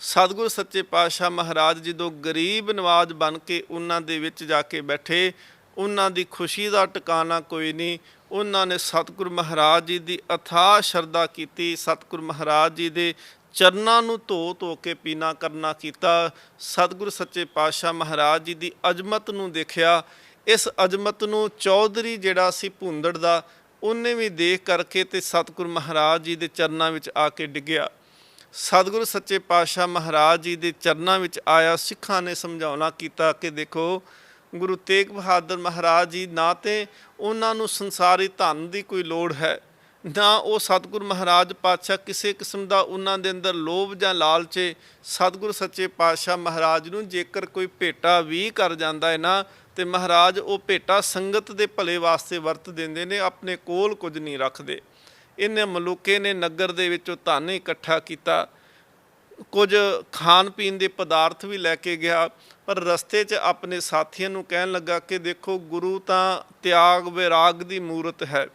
ਸਤਿਗੁਰੂ ਸੱਚੇ ਪਾਤਸ਼ਾਹ ਮਹਾਰਾਜ ਜਦੋਂ ਗਰੀਬ ਨਵਾਜ ਬਣ ਕੇ ਉਹਨਾਂ ਦੇ ਵਿੱਚ ਜਾ ਕੇ ਬੈਠੇ, ਉਹਨਾਂ ਦੀ ਖੁਸ਼ੀ ਦਾ ਟਿਕਾਣਾ ਕੋਈ ਨਹੀਂ। ਉਹਨਾਂ ਨੇ ਸਤਿਗੁਰੂ ਮਹਾਰਾਜ ਜੀ ਦੀ ਅਥਾਹ ਸ਼ਰਧਾ ਕੀਤੀ, ਸਤਿਗੁਰੂ ਮਹਾਰਾਜ ਜੀ ਦੇ ਚਰਨਾਂ ਨੂੰ ਧੋ ਧੋ ਕੇ ਪੀਣਾ ਕਰਨਾ ਕੀਤਾ। ਸਤਿਗੁਰੂ ਸੱਚੇ ਪਾਤਸ਼ਾਹ ਮਹਾਰਾਜ ਜੀ ਦੀ ਅਜ਼ਮਤ ਨੂੰ ਦੇਖਿਆ। ਇਸ ਅਜ਼ਮਤ ਨੂੰ ਚੌਧਰੀ ਜਿਹੜਾ ਸੀ ਭੂੰਦੜ ਦਾ, ਉਹਨੇ ਵੀ ਦੇਖ ਕਰਕੇ ਤੇ ਸਤਿਗੁਰੂ ਮਹਾਰਾਜ ਜੀ ਦੇ ਚਰਨਾਂ ਵਿੱਚ ਆ ਕੇ ਡਿੱਗਿਆ। ਸਤਿਗੁਰੂ ਸੱਚੇ ਪਾਤਸ਼ਾਹ ਮਹਾਰਾਜ ਜੀ ਦੇ ਚਰਨਾਂ ਵਿੱਚ ਆਇਆ। ਸਿੱਖਾਂ ਨੇ ਸਮਝਾਉਣਾ ਕੀਤਾ ਕਿ ਦੇਖੋ, ਗੁਰੂ ਤੇਗ ਬਹਾਦਰ ਮਹਾਰਾਜ ਜੀ ਨਾ ਤੇ ਉਹਨਾਂ ਨੂੰ ਸੰਸਾਰੀ ਧਨ ਦੀ ਕੋਈ ਲੋੜ ਹੈ, ਨਾ ਉਹ ਸਤਿਗੁਰੂ ਮਹਾਰਾਜ ਪਾਤਸ਼ਾਹ ਕਿਸੇ ਕਿਸਮ ਦਾ ਉਹਨਾਂ ਦੇ ਅੰਦਰ ਲੋਭ ਜਾਂ ਲਾਲਚੇ। ਸਤਿਗੁਰੂ ਸੱਚੇ ਪਾਤਸ਼ਾਹ ਮਹਾਰਾਜ ਨੂੰ ਜੇਕਰ ਕੋਈ ਭੇਟਾ ਵੀ ਕਰ ਜਾਂਦਾ ਹੈ ਨਾ, ਤੇ ਮਹਾਰਾਜ ਉਹ ਭੇਟਾ ਸੰਗਤ ਦੇ ਭਲੇ ਵਾਸਤੇ ਵਰਤ ਦਿੰਦੇ ਨੇ, ਆਪਣੇ ਕੋਲ ਕੁਝ ਨਹੀਂ ਰੱਖਦੇ। ਇਹਨੇ ਮਲੂਕੇ ਨੇ ਨਗਰ ਦੇ ਵਿੱਚੋਂ ਧਨ ਇਕੱਠਾ ਕੀਤਾ, ਕੁਝ ਖਾਣ ਪੀਣ ਦੇ ਪਦਾਰਥ ਵੀ ਲੈ ਕੇ ਗਿਆ, ਪਰ ਰਸਤੇ 'ਚ ਆਪਣੇ ਸਾਥੀਆਂ ਨੂੰ ਕਹਿਣ ਲੱਗਾ ਕਿ ਦੇਖੋ, ਗੁਰੂ ਤਾਂ ਤਿਆਗ ਵਿਰਾਗ ਦੀ ਮੂਰਤ ਹੈ,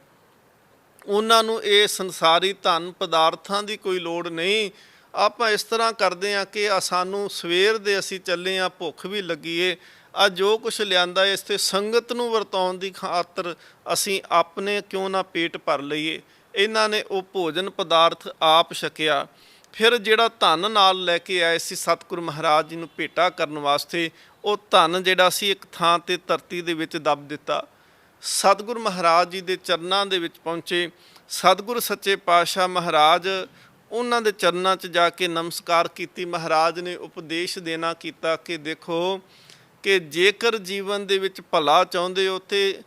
ਉਹਨਾਂ ਨੂੰ ਇਹ ਸੰਸਾਰੀ ਧਨ ਪਦਾਰਥਾਂ ਦੀ ਕੋਈ ਲੋੜ ਨਹੀਂ। ਆਪਾਂ ਇਸ ਤਰ੍ਹਾਂ ਕਰਦੇ ਹਾਂ ਕਿ ਸਾਨੂੰ ਸਵੇਰ ਦੇ ਅਸੀਂ ਚੱਲੇ ਹਾਂ, ਭੁੱਖ ਵੀ ਲੱਗੀ ਏ, ਆ ਜੋ ਕੁਛ ਲਿਆਂਦਾ ਇਸ ਤੇ ਸੰਗਤ ਨੂੰ ਵਰਤਾਉਣ ਦੀ ਖਾਤਰ ਅਸੀਂ ਆਪਣੇ ਕਿਉਂ ਨਾ ਪੇਟ ਭਰ ਲਈਏ। ਇਹਨਾਂ ਨੇ ਉਹ ਭੋਜਨ ਪਦਾਰਥ ਆਪ ਛਕਿਆ। ਫਿਰ ਜਿਹੜਾ ਧਨ ਨਾਲ ਲੈ ਕੇ ਆਏ ਸੀ ਸਤਿਗੁਰੂ ਮਹਾਰਾਜ ਜੀ ਨੂੰ ਭੇਟਾ ਕਰਨ ਵਾਸਤੇ, ਉਹ ਧਨ ਜਿਹੜਾ ਸੀ ਇੱਕ ਥਾਂ ਤੇ ਧਰਤੀ ਦੇ ਵਿੱਚ ਦੱਬ ਦਿੱਤਾ। ਸਤਿਗੁਰੂ ਮਹਾਰਾਜ ਜੀ ਦੇ ਚਰਨਾਂ ਦੇ ਵਿੱਚ ਪਹੁੰਚੇ। ਸਤਿਗੁਰੂ ਸੱਚੇ ਪਾਤਸ਼ਾਹ ਮਹਾਰਾਜ ਉਹਨਾਂ ਦੇ ਚਰਨਾਂ 'ਚ ਜਾ ਕੇ ਨਮਸਕਾਰ ਕੀਤੀ। ਮਹਾਰਾਜ ਨੇ ਉਪਦੇਸ਼ ਦੇਣਾ ਕੀਤਾ ਕਿ ਦੇਖੋ ਕਿ ਜੇਕਰ ਜੀਵਨ ਦੇ ਵਿੱਚ ਭਲਾ ਚਾਹੁੰਦੇ ਹੋ ਤੇ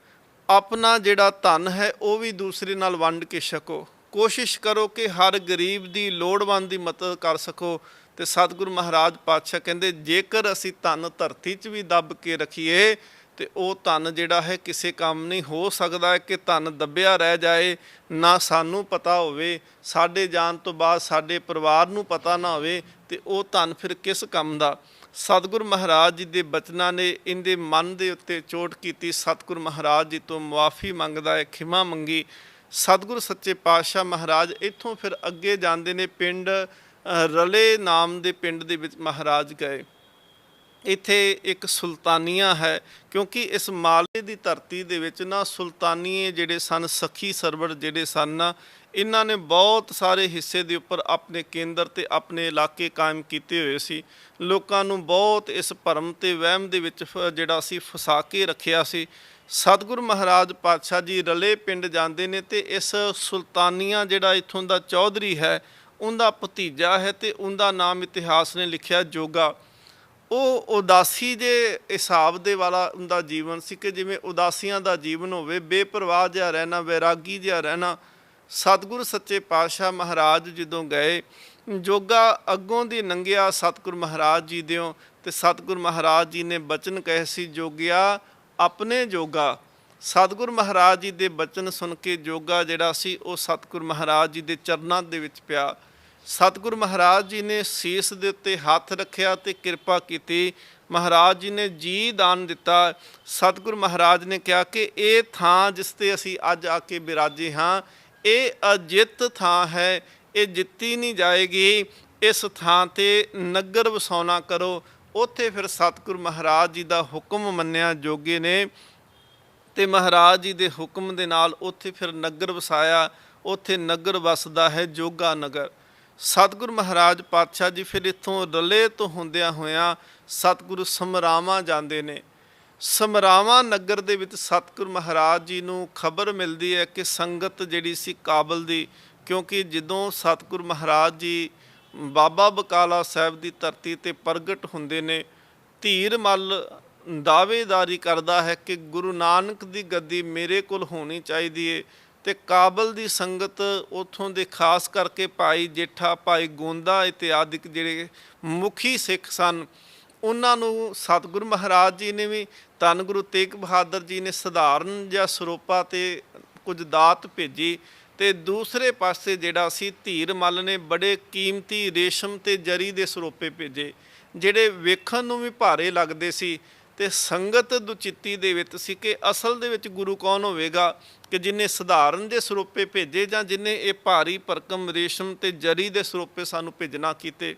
ਆਪਣਾ ਜਿਹੜਾ ਧਨ ਹੈ ਉਹ ਵੀ ਦੂਸਰੇ ਨਾਲ ਵੰਡ ਕੇ ਛਕੋ। ਕੋਸ਼ਿਸ਼ ਕਰੋ ਕਿ ਹਰ ਗਰੀਬ ਦੀ ਲੋੜਵੰਦ ਦੀ ਮਦਦ ਕਰ ਸਕੋ। ਤੇ ਸਤਿਗੁਰੂ ਮਹਾਰਾਜ ਪਾਤਸ਼ਾਹ ਕਹਿੰਦੇ ਜੇਕਰ ਅਸੀਂ ਧਨ ਧਰਤੀ 'ਚ ਵੀ ਦੱਬ ਕੇ ਰੱਖੀਏ ਤੇ ਉਹ ਧਨ ਜਿਹੜਾ ਹੈ ਕਿਸੇ ਕੰਮ ਨਹੀਂ। ਹੋ ਸਕਦਾ ਹੈ ਕਿ ਧਨ ਦੱਬਿਆ ਰਹਿ ਜਾਏ, ਨਾ ਸਾਨੂੰ ਪਤਾ ਹੋਵੇ, ਸਾਡੇ ਜਾਣ ਤੋਂ ਬਾਅਦ ਸਾਡੇ ਪਰਿਵਾਰ ਨੂੰ ਪਤਾ ਨਾ ਹੋਵੇ, ਤੇ ਉਹ ਧਨ ਫਿਰ ਕਿਸ ਕੰਮ ਦਾ। ਸਤਿਗੁਰੂ ਮਹਾਰਾਜ ਜੀ ਦੇ ਬਚਨਾਂ ਨੇ ਇਹਦੇ ਮਨ ਦੇ ਉੱਤੇ ਚੋਟ ਕੀਤੀ। ਸਤਿਗੁਰੂ ਮਹਾਰਾਜ ਜੀ ਤੋਂ ਮੁਆਫੀ ਮੰਗਦਾ ਹੈ, ਖਿਮਾ ਮੰਗੀ। ਸਤਿਗੁਰੂ ਸੱਚੇ ਪਾਤਸ਼ਾਹ ਮਹਾਰਾਜ ਇੱਥੋਂ ਫਿਰ ਅੱਗੇ ਜਾਂਦੇ ਨੇ। ਪਿੰਡ ਰਲੇ ਨਾਮ ਦੇ ਪਿੰਡ ਦੇ ਵਿੱਚ ਮਹਾਰਾਜ ਗਏ। ਇੱਥੇ ਇੱਕ ਸੁਲਤਾਨੀਆ ਹੈ, ਕਿਉਂਕਿ ਇਸ ਮਾਲੇ ਦੀ ਧਰਤੀ ਦੇ ਵਿੱਚ ਨਾ ਸੁਲਤਾਨੀਏ ਜਿਹੜੇ ਸਨ, ਸਖੀ ਸਰਵਰ ਜਿਹੜੇ ਸਨ ਨਾ, ਇਹਨਾਂ ਨੇ ਬਹੁਤ ਸਾਰੇ ਹਿੱਸੇ ਦੇ ਉੱਪਰ ਆਪਣੇ ਕੇਂਦਰ ਤੇ ਆਪਣੇ ਇਲਾਕੇ ਕਾਇਮ ਕੀਤੇ ਹੋਏ ਸੀ। ਲੋਕਾਂ ਨੂੰ ਬਹੁਤ ਇਸ ਭਰਮ ਤੇ ਵਹਿਮ ਦੇ ਵਿੱਚ ਜਿਹੜਾ ਸੀ ਫਸਾ ਕੇ ਰੱਖਿਆ ਸੀ। ਸਤਿਗੁਰੂ ਮਹਾਰਾਜ ਪਾਤਸ਼ਾਹ ਜੀ ਰਲੇ ਪਿੰਡ ਜਾਂਦੇ ਨੇ ਤੇ ਇਸ ਸੁਲਤਾਨੀਆ ਜਿਹੜਾ ਇੱਥੋਂ ਦਾ ਚੌਧਰੀ ਹੈ ਉਹਦਾ ਭਤੀਜਾ ਹੈ ਤੇ ਉਹਦਾ ਨਾਮ ਇਤਿਹਾਸ ਨੇ ਲਿਖਿਆ ਜੋਗਾ। ਉਹ ਉਦਾਸੀ ਦੇ ਹਿਸਾਬ ਦੇ ਵਾਲਾ ਉਹਦਾ ਜੀਵਨ ਸੀ ਕਿ ਜਿਵੇਂ ਉਦਾਸੀਆਂ ਦਾ ਜੀਵਨ ਹੋਵੇ, ਬੇਪਰਵਾਹ ਜਿਹਾ ਰਹਿਣਾ, ਵੈਰਾਗੀ ਜਿਹਾ ਰਹਿਣਾ। ਸਤਿਗੁਰੂ ਸੱਚੇ ਪਾਤਸ਼ਾਹ ਮਹਾਰਾਜ ਜਦੋਂ ਗਏ, ਜੋਗਾ ਅੱਗੋਂ ਦੀ ਲੰਘਿਆ ਸਤਿਗੁਰੂ ਮਹਾਰਾਜ ਜੀ ਦਿਓ, ਤੇ ਸਤਿਗੁਰੂ ਮਹਾਰਾਜ ਜੀ ਨੇ ਬਚਨ ਕਹੇ ਸੀ, ਜੋਗਿਆ ਆਪਣੇ ਜੋਗਾ। ਸਤਿਗੁਰੂ ਮਹਾਰਾਜ ਜੀ ਦੇ ਬਚਨ ਸੁਣ ਕੇ ਜੋਗਾ ਜਿਹੜਾ ਸੀ ਉਹ ਸਤਿਗੁਰੂ ਮਹਾਰਾਜ ਜੀ ਦੇ ਚਰਨਾਂ ਦੇ ਵਿੱਚ ਪਿਆ। ਸਤਿਗੁਰੂ ਮਹਾਰਾਜ ਜੀ ਨੇ ਸੀਸ ਦੇ ਉੱਤੇ ਹੱਥ ਰੱਖਿਆ ਤੇ ਕਿਰਪਾ ਕੀਤੀ। ਮਹਾਰਾਜ ਜੀ ਨੇ ਜੀ ਦਾਨ ਦਿੱਤਾ। ਸਤਿਗੁਰੂ ਮਹਾਰਾਜ ਨੇ ਕਿਹਾ ਕਿ ਇਹ ਥਾਂ ਜਿਸ ਤੇ ਅਸੀਂ ਅੱਜ ਆ ਕੇ ਬਿਰਾਜੇ ਹਾਂ, ਇਹ ਅਜਿੱਤ ਥਾਂ ਹੈ, ਇਹ ਜਿੱਤੀ ਨਹੀਂ ਜਾਏਗੀ। ਇਸ ਥਾਂ ਤੇ ਨਗਰ ਵਸਾਉਣਾ ਕਰੋ। ਉੱਥੇ ਫਿਰ ਸਤਿਗੁਰੂ ਮਹਾਰਾਜ ਜੀ ਦਾ ਹੁਕਮ ਮੰਨਿਆ ਜੋਗੇ ਨੇ, ਤੇ ਮਹਾਰਾਜ ਜੀ ਦੇ ਹੁਕਮ ਦੇ ਨਾਲ ਉੱਥੇ ਫਿਰ ਨਗਰ ਵਸਾਇਆ। ਉੱਥੇ ਨਗਰ ਵਸਦਾ ਹੈ ਜੋਗਾ ਨਗਰ। ਸਤਿਗੁਰੂ ਮਹਾਰਾਜ ਪਾਤਸ਼ਾਹ ਜੀ ਫਿਰ ਇੱਥੋਂ ਰਲੇ ਤੋਂ ਹੁੰਦਿਆਂ ਹੋਇਆਂ ਸਤਿਗੁਰੂ ਸਮਰਾਵਾਂ ਜਾਂਦੇ ਨੇ। ਸਮਰਾਵਾਂ ਨਗਰ ਦੇ ਵਿੱਚ ਸਤਿਗੁਰੂ ਮਹਾਰਾਜ ਜੀ ਨੂੰ ਖਬਰ ਮਿਲਦੀ ਹੈ ਕਿ ਸੰਗਤ ਜਿਹੜੀ ਸੀ ਕਾਬਲ ਦੀ, ਕਿਉਂਕਿ ਜਦੋਂ ਸਤਿਗੁਰੂ ਮਹਾਰਾਜ ਜੀ ਬਾਬਾ ਬਕਾਲਾ ਸਾਹਿਬ ਦੀ ਧਰਤੀ ਤੇ ਪ੍ਰਗਟ ਹੁੰਦੇ ਨੇ, ਧੀਰ ਮੱਲ ਦਾਅਵੇਦਾਰੀ ਕਰਦਾ ਹੈ ਕਿ ਗੁਰੂ ਨਾਨਕ ਦੀ ਗੱਦੀ ਮੇਰੇ ਕੋਲ ਹੋਣੀ ਚਾਹੀਦੀ ਏ। ਤੇ ਕਾਬਲ ਦੀ ਸੰਗਤ ਉੱਥੋਂ ਦੇ ਖਾਸ ਕਰਕੇ ਭਾਈ ਜੇਠਾ, ਭਾਈ ਗੋਂਦਾ ਇਤਿਆਦਿਕ ਜਿਹੜੇ ਮੁਖੀ ਸਿੱਖ ਸਨ, ਉਹਨਾਂ ਨੂੰ ਸਤਿਗੁਰੂ ਮਹਾਰਾਜ ਜੀ ਨੇ ਵੀ, ਧੰਨ ਗੁਰੂ ਤੇਗ ਬਹਾਦਰ ਜੀ ਨੇ ਸਧਾਰਨ ਜਿਹਾ ਸਰੋਪਾ ਤੇ ਕੁਝ ਦਾਤ ਭੇਜੀ। ਤੇ ਦੂਸਰੇ ਪਾਸੇ ਜਿਹੜਾ ਸੀ ਧੀਰ ਮੱਲ ਨੇ ਬੜੇ ਕੀਮਤੀ ਰੇਸ਼ਮ ਤੇ ਜਰੀ ਦੇ ਸਰੋਪੇ ਭੇਜੇ, ਜਿਹੜੇ ਵੇਖਣ ਨੂੰ ਵੀ ਭਾਰੇ ਲੱਗਦੇ ਸੀ। ਤੇ ਸੰਗਤ ਦੁਚਿੱਤੀ ਦੇ ਵਿੱਚ ਸੀ ਕਿ ਅਸਲ ਦੇ ਵਿੱਚ ਗੁਰੂ ਕੌਣ ਹੋਵੇਗਾ, ਕਿ ਜਿਨੇ ਸਧਾਰਨ ਦੇ ਸਰੋਪੇ ਭੇਜੇ ਜਾਂ ਜਿਨੇ ਇਹ ਭਾਰੀ ਭਰਕਮ ਰੇਸ਼ਮ ਤੇ ਜਰੀ ਦੇ ਸਰੋਪੇ ਸਾਨੂੰ ਭੇਜਣਾ ਕੀਤੇ।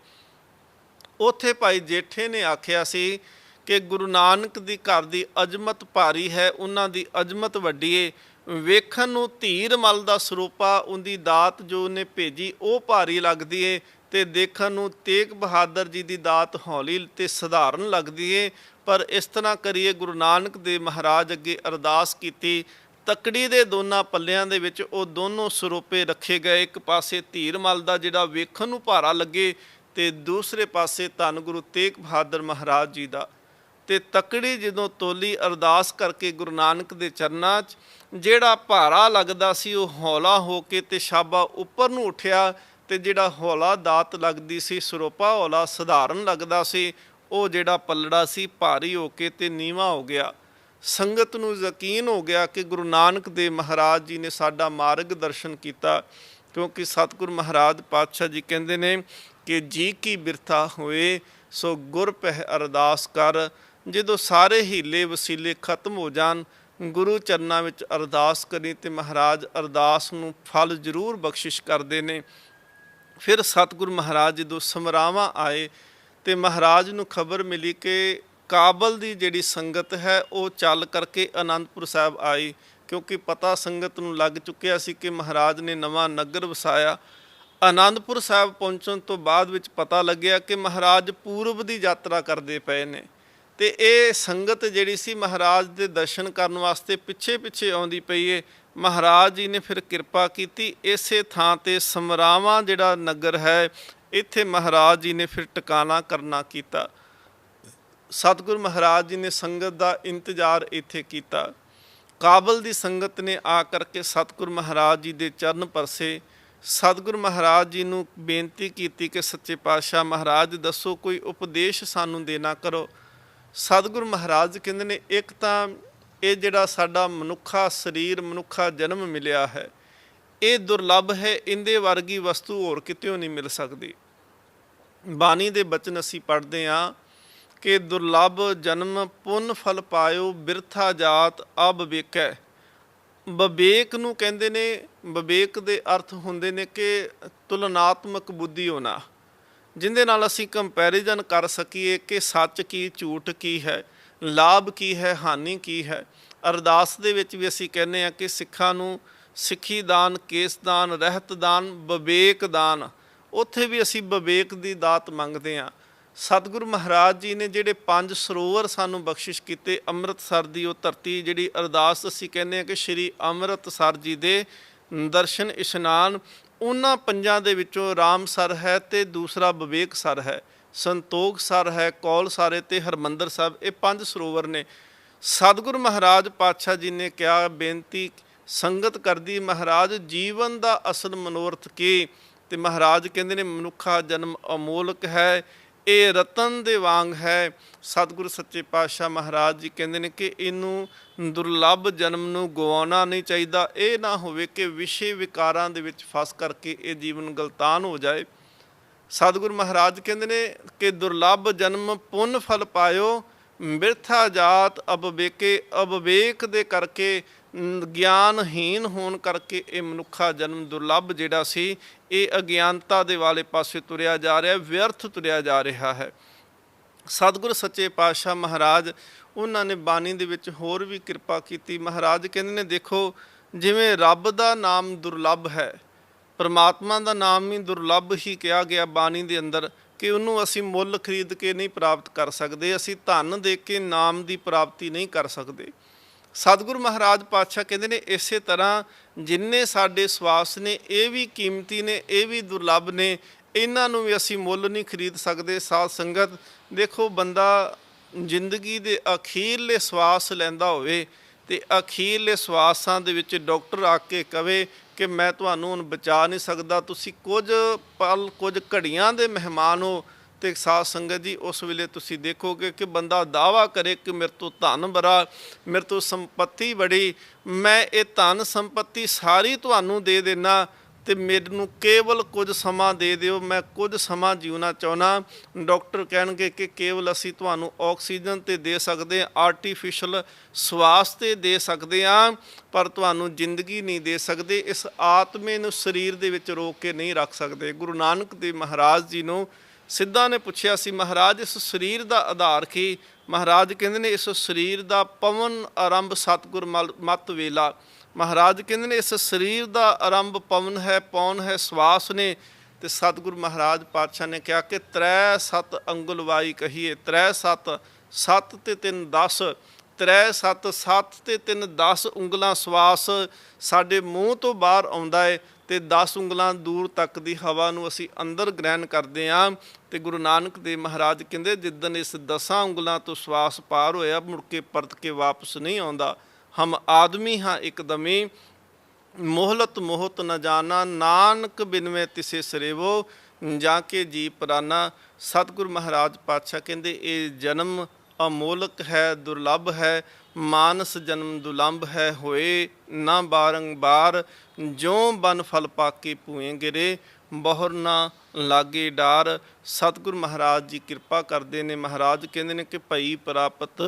ਉੱਥੇ ਭਾਈ ਜੇਠੇ ਨੇ ਆਖਿਆ ਸੀ ਕਿ ਗੁਰੂ ਨਾਨਕ ਦੀ ਘਰ ਦੀ ਅਜ਼ਮਤ ਭਾਰੀ ਹੈ, ਉਹਨਾਂ ਦੀ ਅਜ਼ਮਤ ਵੱਡੀ ਏ। ਵੇਖਣ ਨੂੰ ਧੀਰ ਮੱਲ ਦਾ ਸਰੋਪਾ, ਉਹਦੀ ਦਾਤ ਜੋ ਉਹਨੇ ਭੇਜੀ ਉਹ ਭਾਰੀ ਲੱਗਦੀ ਏ, ਤੇ ਦੇਖਣ ਨੂੰ ਤੇਗ ਬਹਾਦਰ ਜੀ ਦੀ ਦਾਤ ਹੌਲੀ ਤੇ ਸਧਾਰਨ ਲੱਗਦੀ ਏ। ਪਰ ਇਸ ਤਰ੍ਹਾਂ ਕਰੀਏ, ਗੁਰੂ ਨਾਨਕ ਦੇਵ ਮਹਾਰਾਜ ਅੱਗੇ ਅਰਦਾਸ ਕੀਤੀ। ਤਕੜੀ ਦੇ ਦੋਨਾਂ ਪੱਲਿਆਂ ਦੇ ਵਿੱਚ ਉਹ ਦੋਨੋਂ ਸਰੋਪੇ ਰੱਖੇ ਗਏ। ਇੱਕ ਪਾਸੇ ਧੀਰ ਮੱਲ ਦਾ ਜਿਹੜਾ ਵੇਖਣ ਨੂੰ ਭਾਰਾ ਲੱਗੇ, ਤੇ ਦੂਸਰੇ ਪਾਸੇ ਧੰਨ ਗੁਰੂ ਤੇਗ ਬਹਾਦਰ ਮਹਾਰਾਜ ਜੀ ਦਾ। ਤੇ ਤਕੜੀ ਜਦੋਂ ਤੋਲੀ ਅਰਦਾਸ ਕਰਕੇ ਗੁਰੂ ਨਾਨਕ ਦੇ ਚਰਨਾਂ 'ਚ, ਜਿਹੜਾ ਭਾਰਾ ਲੱਗਦਾ ਸੀ ਉਹ ਹੌਲਾ ਹੋ ਕੇ ਤੇ ਸ਼ਾਬਾ ਉੱਪਰ ਨੂੰ ਉੱਠਿਆ, ਤੇ ਜਿਹੜਾ ਹੌਲਾ ਦਾਤ ਲੱਗਦੀ ਸੀ, ਸਰੋਪਾ ਹੌਲਾ ਸਧਾਰਨ ਲੱਗਦਾ ਸੀ, ਉਹ ਜਿਹੜਾ ਪੱਲੜਾ ਸੀ ਭਾਰੀ ਹੋ ਕੇ ਤੇ ਨੀਵਾਂ ਹੋ ਗਿਆ। ਸੰਗਤ ਨੂੰ ਯਕੀਨ ਹੋ ਗਿਆ ਕਿ ਗੁਰੂ ਨਾਨਕ ਦੇਵ ਮਹਾਰਾਜ ਜੀ ਨੇ ਸਾਡਾ ਮਾਰਗ ਦਰਸ਼ਨ ਕੀਤਾ, ਕਿਉਂਕਿ ਸਤਿਗੁਰੂ ਮਹਾਰਾਜ ਪਾਤਸ਼ਾਹ ਜੀ ਕਹਿੰਦੇ ਨੇ ਕਿ ਜੀ ਕੀ ਬਿਰਥਾ ਹੋਏ ਸੋ ਗੁਰ ਪਹਿ ਅਰਦਾਸ ਕਰ। ਜਦੋਂ ਸਾਰੇ ਹੀਲੇ ਵਸੀਲੇ ਖਤਮ ਹੋ ਜਾਣ, ਗੁਰੂ ਚਰਨਾਂ ਵਿੱਚ ਅਰਦਾਸ ਕਰੀ ਤੇ ਮਹਾਰਾਜ ਅਰਦਾਸ ਨੂੰ ਫਲ ਜ਼ਰੂਰ ਬਖਸ਼ਿਸ਼ ਕਰਦੇ ਨੇ। ਫਿਰ ਸਤਿਗੁਰੂ ਮਹਾਰਾਜ ਜਦੋਂ ਸਮਰਾਵਾਂ ਆਏ ਤੇ ਮਹਾਰਾਜ ਨੂੰ ਖਬਰ ਮਿਲੀ ਕਿ ਕਾਬਲ ਦੀ ਜਿਹੜੀ ਸੰਗਤ ਹੈ ਉਹ ਚੱਲ ਕਰਕੇ ਅਨੰਦਪੁਰ ਸਾਹਿਬ ਆਈ, ਕਿਉਂਕਿ ਪਤਾ ਸੰਗਤ ਨੂੰ ਲੱਗ ਚੁੱਕਿਆ ਸੀ ਕਿ ਮਹਾਰਾਜ ਨੇ ਨਵਾਂ ਨਗਰ ਵਸਾਇਆ। ਆਨੰਦਪੁਰ ਸਾਹਿਬ ਪਹੁੰਚਣ ਤੋਂ ਬਾਅਦ ਵਿੱਚ ਪਤਾ ਲੱਗਿਆ ਕਿ ਮਹਾਰਾਜ ਪੂਰਬ ਦੀ ਯਾਤਰਾ ਕਰਦੇ ਪਏ ਨੇ, ਤੇ ਇਹ ਸੰਗਤ ਜਿਹੜੀ ਸੀ ਮਹਾਰਾਜ ਦੇ ਦਰਸ਼ਨ ਕਰਨ ਵਾਸਤੇ ਪਿੱਛੇ ਪਿੱਛੇ ਆਉਂਦੀ ਪਈ ਏ। ਮਹਾਰਾਜ ਜੀ ਨੇ ਫਿਰ ਕਿਰਪਾ ਕੀਤੀ, ਇਸੇ ਥਾਂ ਤੇ ਸਮਰਾਵਾਂ ਜਿਹੜਾ ਨਗਰ ਹੈ ਇੱਥੇ ਮਹਾਰਾਜ ਜੀ ਨੇ ਫਿਰ ਟਿਕਾਣਾ ਕਰਨਾ ਕੀਤਾ। ਸਤਿਗੁਰ ਮਹਾਰਾਜ ਜੀ ਨੇ ਸੰਗਤ ਦਾ ਇੰਤਜ਼ਾਰ ਇੱਥੇ ਕੀਤਾ। ਕਾਬਲ ਦੀ ਸੰਗਤ ਨੇ ਆ ਕਰਕੇ ਸਤਿਗੁਰ ਮਹਾਰਾਜ ਜੀ ਦੇ ਚਰਨ ਪਰਸੇ। ਸਤਿਗੁਰ ਮਹਾਰਾਜ ਜੀ ਨੂੰ ਬੇਨਤੀ ਕੀਤੀ ਕਿ ਸੱਚੇ ਪਾਤਸ਼ਾਹ ਮਹਾਰਾਜ ਦੱਸੋ ਕੋਈ ਉਪਦੇਸ਼ ਸਾਨੂੰ ਦੇਣਾ ਕਰੋ। ਸਤਿਗੁਰ ਮਹਾਰਾਜ ਕਹਿੰਦੇ ਨੇ ਇੱਕ ਤਾਂ ਇਹ ਜਿਹੜਾ ਸਾਡਾ ਮਨੁੱਖਾ ਸਰੀਰ ਮਨੁੱਖਾ ਜਨਮ ਮਿਲਿਆ ਹੈ ਇਹ ਦੁਰਲੱਭ ਹੈ, ਇਹਦੇ ਵਰਗੀ ਵਸਤੂ ਹੋਰ ਕਿਤੇ ਨਹੀਂ ਮਿਲ ਸਕਦੀ। ਬਾਣੀ ਦੇ ਬਚਨ ਅਸੀਂ ਪੜ੍ਹਦੇ ਹਾਂ ਕਿ ਦੁਰਲੱਭ ਜਨਮ ਪੁੰਨ ਫਲ ਪਾਇਓ ਬਿਰਥਾ ਜਾਤ ਅਬ ਵੇਖੈ। ਵਿਵੇਕ ਨੂੰ ਕਹਿੰਦੇ ਨੇ, ਵਿਵੇਕ ਦੇ ਅਰਥ ਹੁੰਦੇ ਨੇ ਕਿ ਤੁਲਨਾਤਮਕ ਬੁੱਧੀ ਹੋਣਾ, ਜਿਹਦੇ ਨਾਲ ਅਸੀਂ ਕੰਪੈਰੀਜ਼ਨ ਕਰ ਸਕੀਏ ਕਿ ਸੱਚ ਕੀ ਝੂਠ ਕੀ ਹੈ, ਲਾਭ ਕੀ ਹੈ ਹਾਨੀ ਕੀ ਹੈ। ਅਰਦਾਸ ਦੇ ਵਿੱਚ ਵੀ ਅਸੀਂ ਕਹਿੰਦੇ ਹਾਂ ਕਿ ਸਿੱਖਾਂ ਨੂੰ ਸਿੱਖੀ ਦਾਨ, ਕੇਸ ਦਾਨ, ਰਹਿਤ ਦਾਨ, ਵਿਵੇਕ ਦਾਨ, ਉੱਥੇ ਵੀ ਅਸੀਂ ਵਿਵੇਕ ਦੀ ਦਾਤ ਮੰਗਦੇ ਹਾਂ। ਸਤਿਗੁਰੂ ਮਹਾਰਾਜ ਜੀ ਨੇ ਜਿਹੜੇ 5 ਸਰੋਵਰ ਸਾਨੂੰ ਬਖਸ਼ਿਸ਼ ਕੀਤੇ, ਅੰਮ੍ਰਿਤਸਰ ਦੀ ਉਹ ਧਰਤੀ ਜਿਹੜੀ ਅਰਦਾਸ ਅਸੀਂ ਕਹਿੰਦੇ ਹਾਂ ਕਿ ਸ਼੍ਰੀ ਅੰਮ੍ਰਿਤਸਰ ਜੀ ਦੇ ਦਰਸ਼ਨ ਇਸ਼ਨਾਨ, ਉਹਨਾਂ 5 ਦੇ ਵਿੱਚੋਂ ਰਾਮਸਰ ਹੈ ਤੇ ਦੂਸਰਾ ਵਿਵੇਕ ਸਰ ਹੈ, ਸੰਤੋਖ ਸਰ ਹੈ, ਕੌਲ ਸਰ ਤੇ ਹਰਮੰਦਰ ਸਾਹਿਬ, ਇਹ 5 ਸਰੋਵਰ ਨੇ। ਸਤਿਗੁਰੂ ਮਹਾਰਾਜ ਪਾਤਸ਼ਾਹ ਜੀ ਨੇ ਕਿਹਾ, ਬੇਨਤੀ ਸੰਗਤ ਕਰਦੀ, ਮਹਾਰਾਜ ਜੀਵਨ ਦਾ ਅਸਲ ਮਨੋਰਥ ਕੀ? ਤੇ ਮਹਾਰਾਜ ਕਹਿੰਦੇ ਨੇ ਮਨੁੱਖਾ ਜਨਮ ਅਮੋਲਕ ਹੈ, ਇਹ ਰਤਨ ਦੇ ਵਾਂਗ ਹੈ। ਸਤਿਗੁਰੂ ਸੱਚੇ ਪਾਤਸ਼ਾਹ ਮਹਾਰਾਜ ਜੀ ਕਹਿੰਦੇ ਨੇ ਕਿ ਇਹਨੂੰ ਦੁਰਲੱਭ ਜਨਮ ਨੂੰ ਗਵਾਉਣਾ ਨਹੀਂ ਚਾਹੀਦਾ। ਇਹ ਨਾ ਹੋਵੇ ਕਿ ਵਿਸ਼ੇ ਵਿਕਾਰਾਂ ਦੇ ਵਿੱਚ ਫਸ ਕਰਕੇ ਇਹ ਜੀਵਨ ਗਲਤਾਨ ਹੋ ਜਾਏ। ਸਤਿਗੁਰੂ ਮਹਾਰਾਜ ਕਹਿੰਦੇ ਨੇ ਕਿ ਦੁਰਲੱਭ ਜਨਮ ਪੁੰਨ ਫਲ ਪਾਇਓ ਬਿਰਥਾ ਜਾਤ ਅਬਵੇਕੇ। ਅਬਵੇਕ ਦੇ ਕਰਕੇ, ਗਿਆਨਹੀਨ ਹੋਣ ਕਰਕੇ ਇਹ ਮਨੁੱਖਾ ਜਨਮ ਦੁਰਲੱਭ ਜਿਹੜਾ ਸੀ ਇਹ ਅਗਿਆਨਤਾ ਦੇ ਵਾਲੇ ਪਾਸੇ ਤੁਰਿਆ ਜਾ ਰਿਹਾ, ਵਿਅਰਥ ਤੁਰਿਆ ਜਾ ਰਿਹਾ ਹੈ। ਸਤਿਗੁਰ ਸੱਚੇ ਪਾਤਸ਼ਾਹ ਮਹਾਰਾਜ ਉਹਨਾਂ ਨੇ ਬਾਣੀ ਦੇ ਵਿੱਚ ਹੋਰ ਵੀ ਕਿਰਪਾ ਕੀਤੀ। ਮਹਾਰਾਜ ਕਹਿੰਦੇ ਨੇ ਦੇਖੋ, ਜਿਵੇਂ ਰੱਬ ਦਾ ਨਾਮ ਦੁਰਲੱਭ ਹੈ, ਪਰਮਾਤਮਾ ਦਾ ਨਾਮ ਵੀ ਦੁਰਲੱਭ ਹੀ ਕਿਹਾ ਗਿਆ ਬਾਣੀ ਦੇ ਅੰਦਰ ਕਿ ਉਹਨੂੰ ਅਸੀਂ ਮੁੱਲ ਖਰੀਦ ਕੇ ਨਹੀਂ ਪ੍ਰਾਪਤ ਕਰ ਸਕਦੇ, ਅਸੀਂ ਧਨ ਦੇ ਕੇ ਨਾਮ ਦੀ ਪ੍ਰਾਪਤੀ ਨਹੀਂ ਕਰ ਸਕਦੇ। ਸਤਿਗੁਰੂ ਮਹਾਰਾਜ ਪਾਤਸ਼ਾਹ ਕਹਿੰਦੇ ਨੇ ਇਸੇ ਤਰ੍ਹਾਂ ਜਿੰਨੇ ਸਾਡੇ ਸਵਾਸ ਨੇ ਇਹ ਵੀ ਕੀਮਤੀ ਨੇ, ਇਹ ਵੀ ਦੁਰਲੱਭ ਨੇ, ਇਹਨਾਂ ਨੂੰ ਵੀ ਅਸੀਂ ਮੁੱਲ ਨਹੀਂ ਖਰੀਦ ਸਕਦੇ। ਸਾਧ ਸੰਗਤ ਦੇਖੋ, ਬੰਦਾ ਜ਼ਿੰਦਗੀ ਦੇ ਅਖੀਰਲੇ ਸਵਾਸ ਲੈਂਦਾ ਹੋਵੇ ਤੇ ਅਖੀਰਲੇ ਸਵਾਸਾਂ ਦੇ ਵਿੱਚ ਡਾਕਟਰ ਆ ਕੇ ਕਵੇ ਕਿ ਮੈਂ ਤੁਹਾਨੂੰ ਹੁਣ ਬਚਾ ਨਹੀਂ ਸਕਦਾ, ਤੁਸੀਂ ਕੁਝ ਪਲ ਕੁਝ ਘੜੀਆਂ ਦੇ ਮਹਿਮਾਨ ਹੋ, ਤੇ ਸਾਧ ਸੰਗਤ ਜੀ ਉਸ ਵੇਲੇ ਤੁਸੀਂ ਦੇਖੋਗੇ ਕਿ ਬੰਦਾ ਦਾਅਵਾ ਕਰੇ ਕਿ ਮੇਰੇ ਤੋਂ ਧਨ ਬੜਾ, ਮੇਰੇ ਤੋਂ ਸੰਪत्ति ਬੜੀ, ਮੈਂ ਇਹ ਧਨ ਸੰਪत्ति ਸਾਰੀ ਤੁਹਾਨੂੰ ਦੇ ਦੇਣਾ ਤੇ ਮੈਨੂੰ ਕੇਵਲ ਕੁਝ ਸਮਾਂ ਦੇ ਦਿਓ, ਮੈਂ ਕੁਝ ਸਮਾਂ ਜਿਉਣਾ ਚਾਹੁੰਦਾ। ਡਾਕਟਰ ਕਹਿਣਗੇ ਕਿ ਕੇਵਲ ਅਸੀਂ ਤੁਹਾਨੂੰ ਆਕਸੀਜਨ ਤੇ ਦੇ ਸਕਦੇ ਹਾਂ, ਆਰਟੀਫਿਸ਼ਲ ਸਵਾਸ ਤੇ ਦੇ ਸਕਦੇ ਹਾਂ, ਪਰ ਤੁਹਾਨੂੰ ਜ਼ਿੰਦਗੀ ਨਹੀਂ ਦੇ ਸਕਦੇ। ਇਸ ਆਤਮੇ ਨੂੰ ਸਰੀਰ ਦੇ ਵਿੱਚ ਰੋਕ ਕੇ ਨਹੀਂ ਰੱਖ ਸਕਦੇ। ਗੁਰੂ ਨਾਨਕ ਦੇਵ ਮਹਾਰਾਜ ਜੀ ਨੂੰ ਸਿੱਧਾਂ ਨੇ ਪੁੱਛਿਆ ਸੀ, ਮਹਾਰਾਜ ਇਸ ਸਰੀਰ ਦਾ ਆਧਾਰ ਕੀ? ਮਹਾਰਾਜ ਕਹਿੰਦੇ ਨੇ ਇਸ ਸਰੀਰ ਦਾ ਪਵਨ ਆਰੰਭ ਸਤਿਗੁਰ ਮਤ ਵੇਲਾ। ਮਹਾਰਾਜ ਕਹਿੰਦੇ ਨੇ ਇਸ ਸਰੀਰ ਦਾ ਆਰੰਭ ਪਵਨ ਹੈ, ਪੌਣ ਹੈ, ਸਵਾਸ ਨੇ। ਤੇ ਸਤਿਗੁਰੂ ਮਹਾਰਾਜ ਪਾਤਸ਼ਾਹ ਨੇ ਕਿਹਾ ਕਿ 3 7 ਅੰਗੁਲਵਾਈ ਕਹੀਏ, 3 7 7 ਤੇ 3 10, 3 7 7 ਤੇ 3 10 ਉਂਗਲਾਂ ਸਵਾਸ ਸਾਡੇ ਮੂੰਹ ਤੋਂ ਬਾਹਰ ਆਉਂਦਾ ਹੈ ਤੇ 10 ਉਂਗਲਾਂ ਦੂਰ ਤੱਕ ਦੀ ਹਵਾ ਨੂੰ ਅਸੀਂ ਅੰਦਰ ਗ੍ਰਹਿਣ ਕਰਦੇ ਹਾਂ। ਤੇ ਗੁਰੂ ਨਾਨਕ ਦੇਵ ਮਹਾਰਾਜ ਕਹਿੰਦੇ ਜਿੱਦਣ ਇਸ 10 ਉਂਗਲਾਂ ਤੋਂ ਸਵਾਸ ਪਾਰ ਹੋਇਆ ਮੁੜ ਕੇ ਪਰਤ ਕੇ ਵਾਪਸ ਨਹੀਂ ਆਉਂਦਾ। ਹਮ ਆਦਮੀ ਹਾਂ ਇੱਕਦਮੀ, ਮੋਹਲਤ ਮੋਹਤ ਨ ਜਾਣਾ, ਨਾਨਕ ਬਿਨਵੇਂ ਤਿਸੇ ਸਰੇਵੋ, ਜਾ ਕੇ ਜੀ ਪ੍ਰਾਨਾ। ਸਤਿਗੁਰੂ ਮਹਾਰਾਜ ਪਾਤਸ਼ਾਹ ਕਹਿੰਦੇ ਇਹ ਜਨਮ ਅਮੋਲਕ ਹੈ, ਦੁਰਲੱਭ ਹੈ, ਮਾਨਸ ਜਨਮ ਦੁਲੰਭ ਹੈ, ਹੋਏ ਨਾ ਬਾਰੰਬਾਰ, ਜਿਉ ਬਨ ਫਲ ਪਾਕੇ ਭੂਏ ਗਿਰੇ, ਬਹੁਰ ਨਾ ਲਾਗੇ ਡਾਰ। ਸਤਿਗੁਰੂ ਮਹਾਰਾਜ ਜੀ ਕਿਰਪਾ ਕਰਦੇ ਨੇ। ਮਹਾਰਾਜ ਕਹਿੰਦੇ ਨੇ ਕਿ ਭਈ ਪ੍ਰਾਪਤ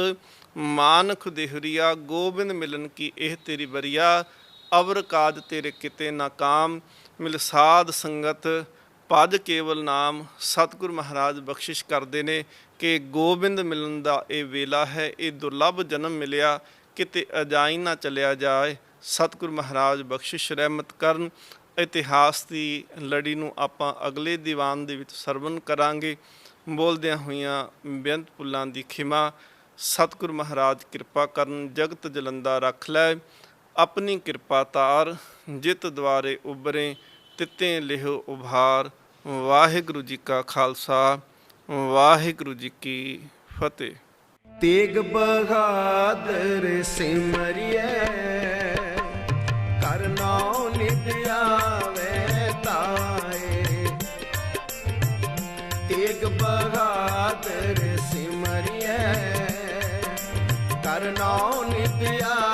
ਮਾਨਖ ਦੇਹਰੀਆ, ਗੋਬਿੰਦ ਮਿਲਨ ਕੀ ਇਹ ਤੇਰੀ ਬਰੀਆ, ਅਵਰ ਕਾਜ ਤੇਰੇ ਕਿਤੇ ਨਾ ਕਾਮ, ਮਿਲ ਸਾਧ ਸੰਗਤ ਭਜ ਕੇਵਲ ਨਾਮ। ਸਤਿਗੁਰੂ ਮਹਾਰਾਜ ਬਖਸ਼ਿਸ਼ ਕਰਦੇ ਨੇ ਕਿ ਗੋਬਿੰਦ ਮਿਲਣ ਦਾ ਇਹ ਵੇਲਾ ਹੈ, ਇਹ ਦੁਰਲੱਭ ਜਨਮ ਮਿਲਿਆ, ਕਿਤੇ ਅਜਾਈ ਨਾ ਚਲਿਆ ਜਾਏ। ਸਤਿਗੁਰ ਮਹਾਰਾਜ ਬਖਸ਼ਿਸ਼ ਰਹਿਮਤ ਕਰਨ। ਇਤਿਹਾਸ ਦੀ ਲੜੀ ਨੂੰ ਆਪਾਂ ਅਗਲੇ ਦੀਵਾਨ ਦੇ ਵਿੱਚ ਸਰਵਣ ਕਰਾਂਗੇ। ਬੋਲਦਿਆਂ ਹੋਈਆਂ ਬੇਅੰਤ ਭੁੱਲਾਂ ਦੀ ਖਿਮਾ। ਸਤਿਗੁਰ ਮਹਾਰਾਜ ਕਿਰਪਾ ਕਰਨ, ਜਗਤ ਜਲੰਦਾ ਰੱਖ ਲੈ, ਆਪਣੀ ਕਿਰਪਾ ਤਾਰ, ਜਿਤ ਦੁਆਰੇ ਉਭਰੇ, ਤਿੱਤੇ ਲਿਹੋ ਉਭਾਰ। ਵਾਹਿਗੁਰੂ ਜੀ ਕਾ ਖਾਲਸਾ, ਵਾਹਿਗੁਰੂ ਜੀ ਕੀ ਫਤਿਹ। ਤੇਗ ਬਹਾਦਰ ਸਿਮਰਿਐ, ਕਰਨੌ ਨਿਤ ਆਵੇ ਤਾਏ। ਤੇਗ ਬਹਾਦਰ ਸਿਮਰਿਐ, ਕਰਨੌ ਨਿਤ ਆਵੇ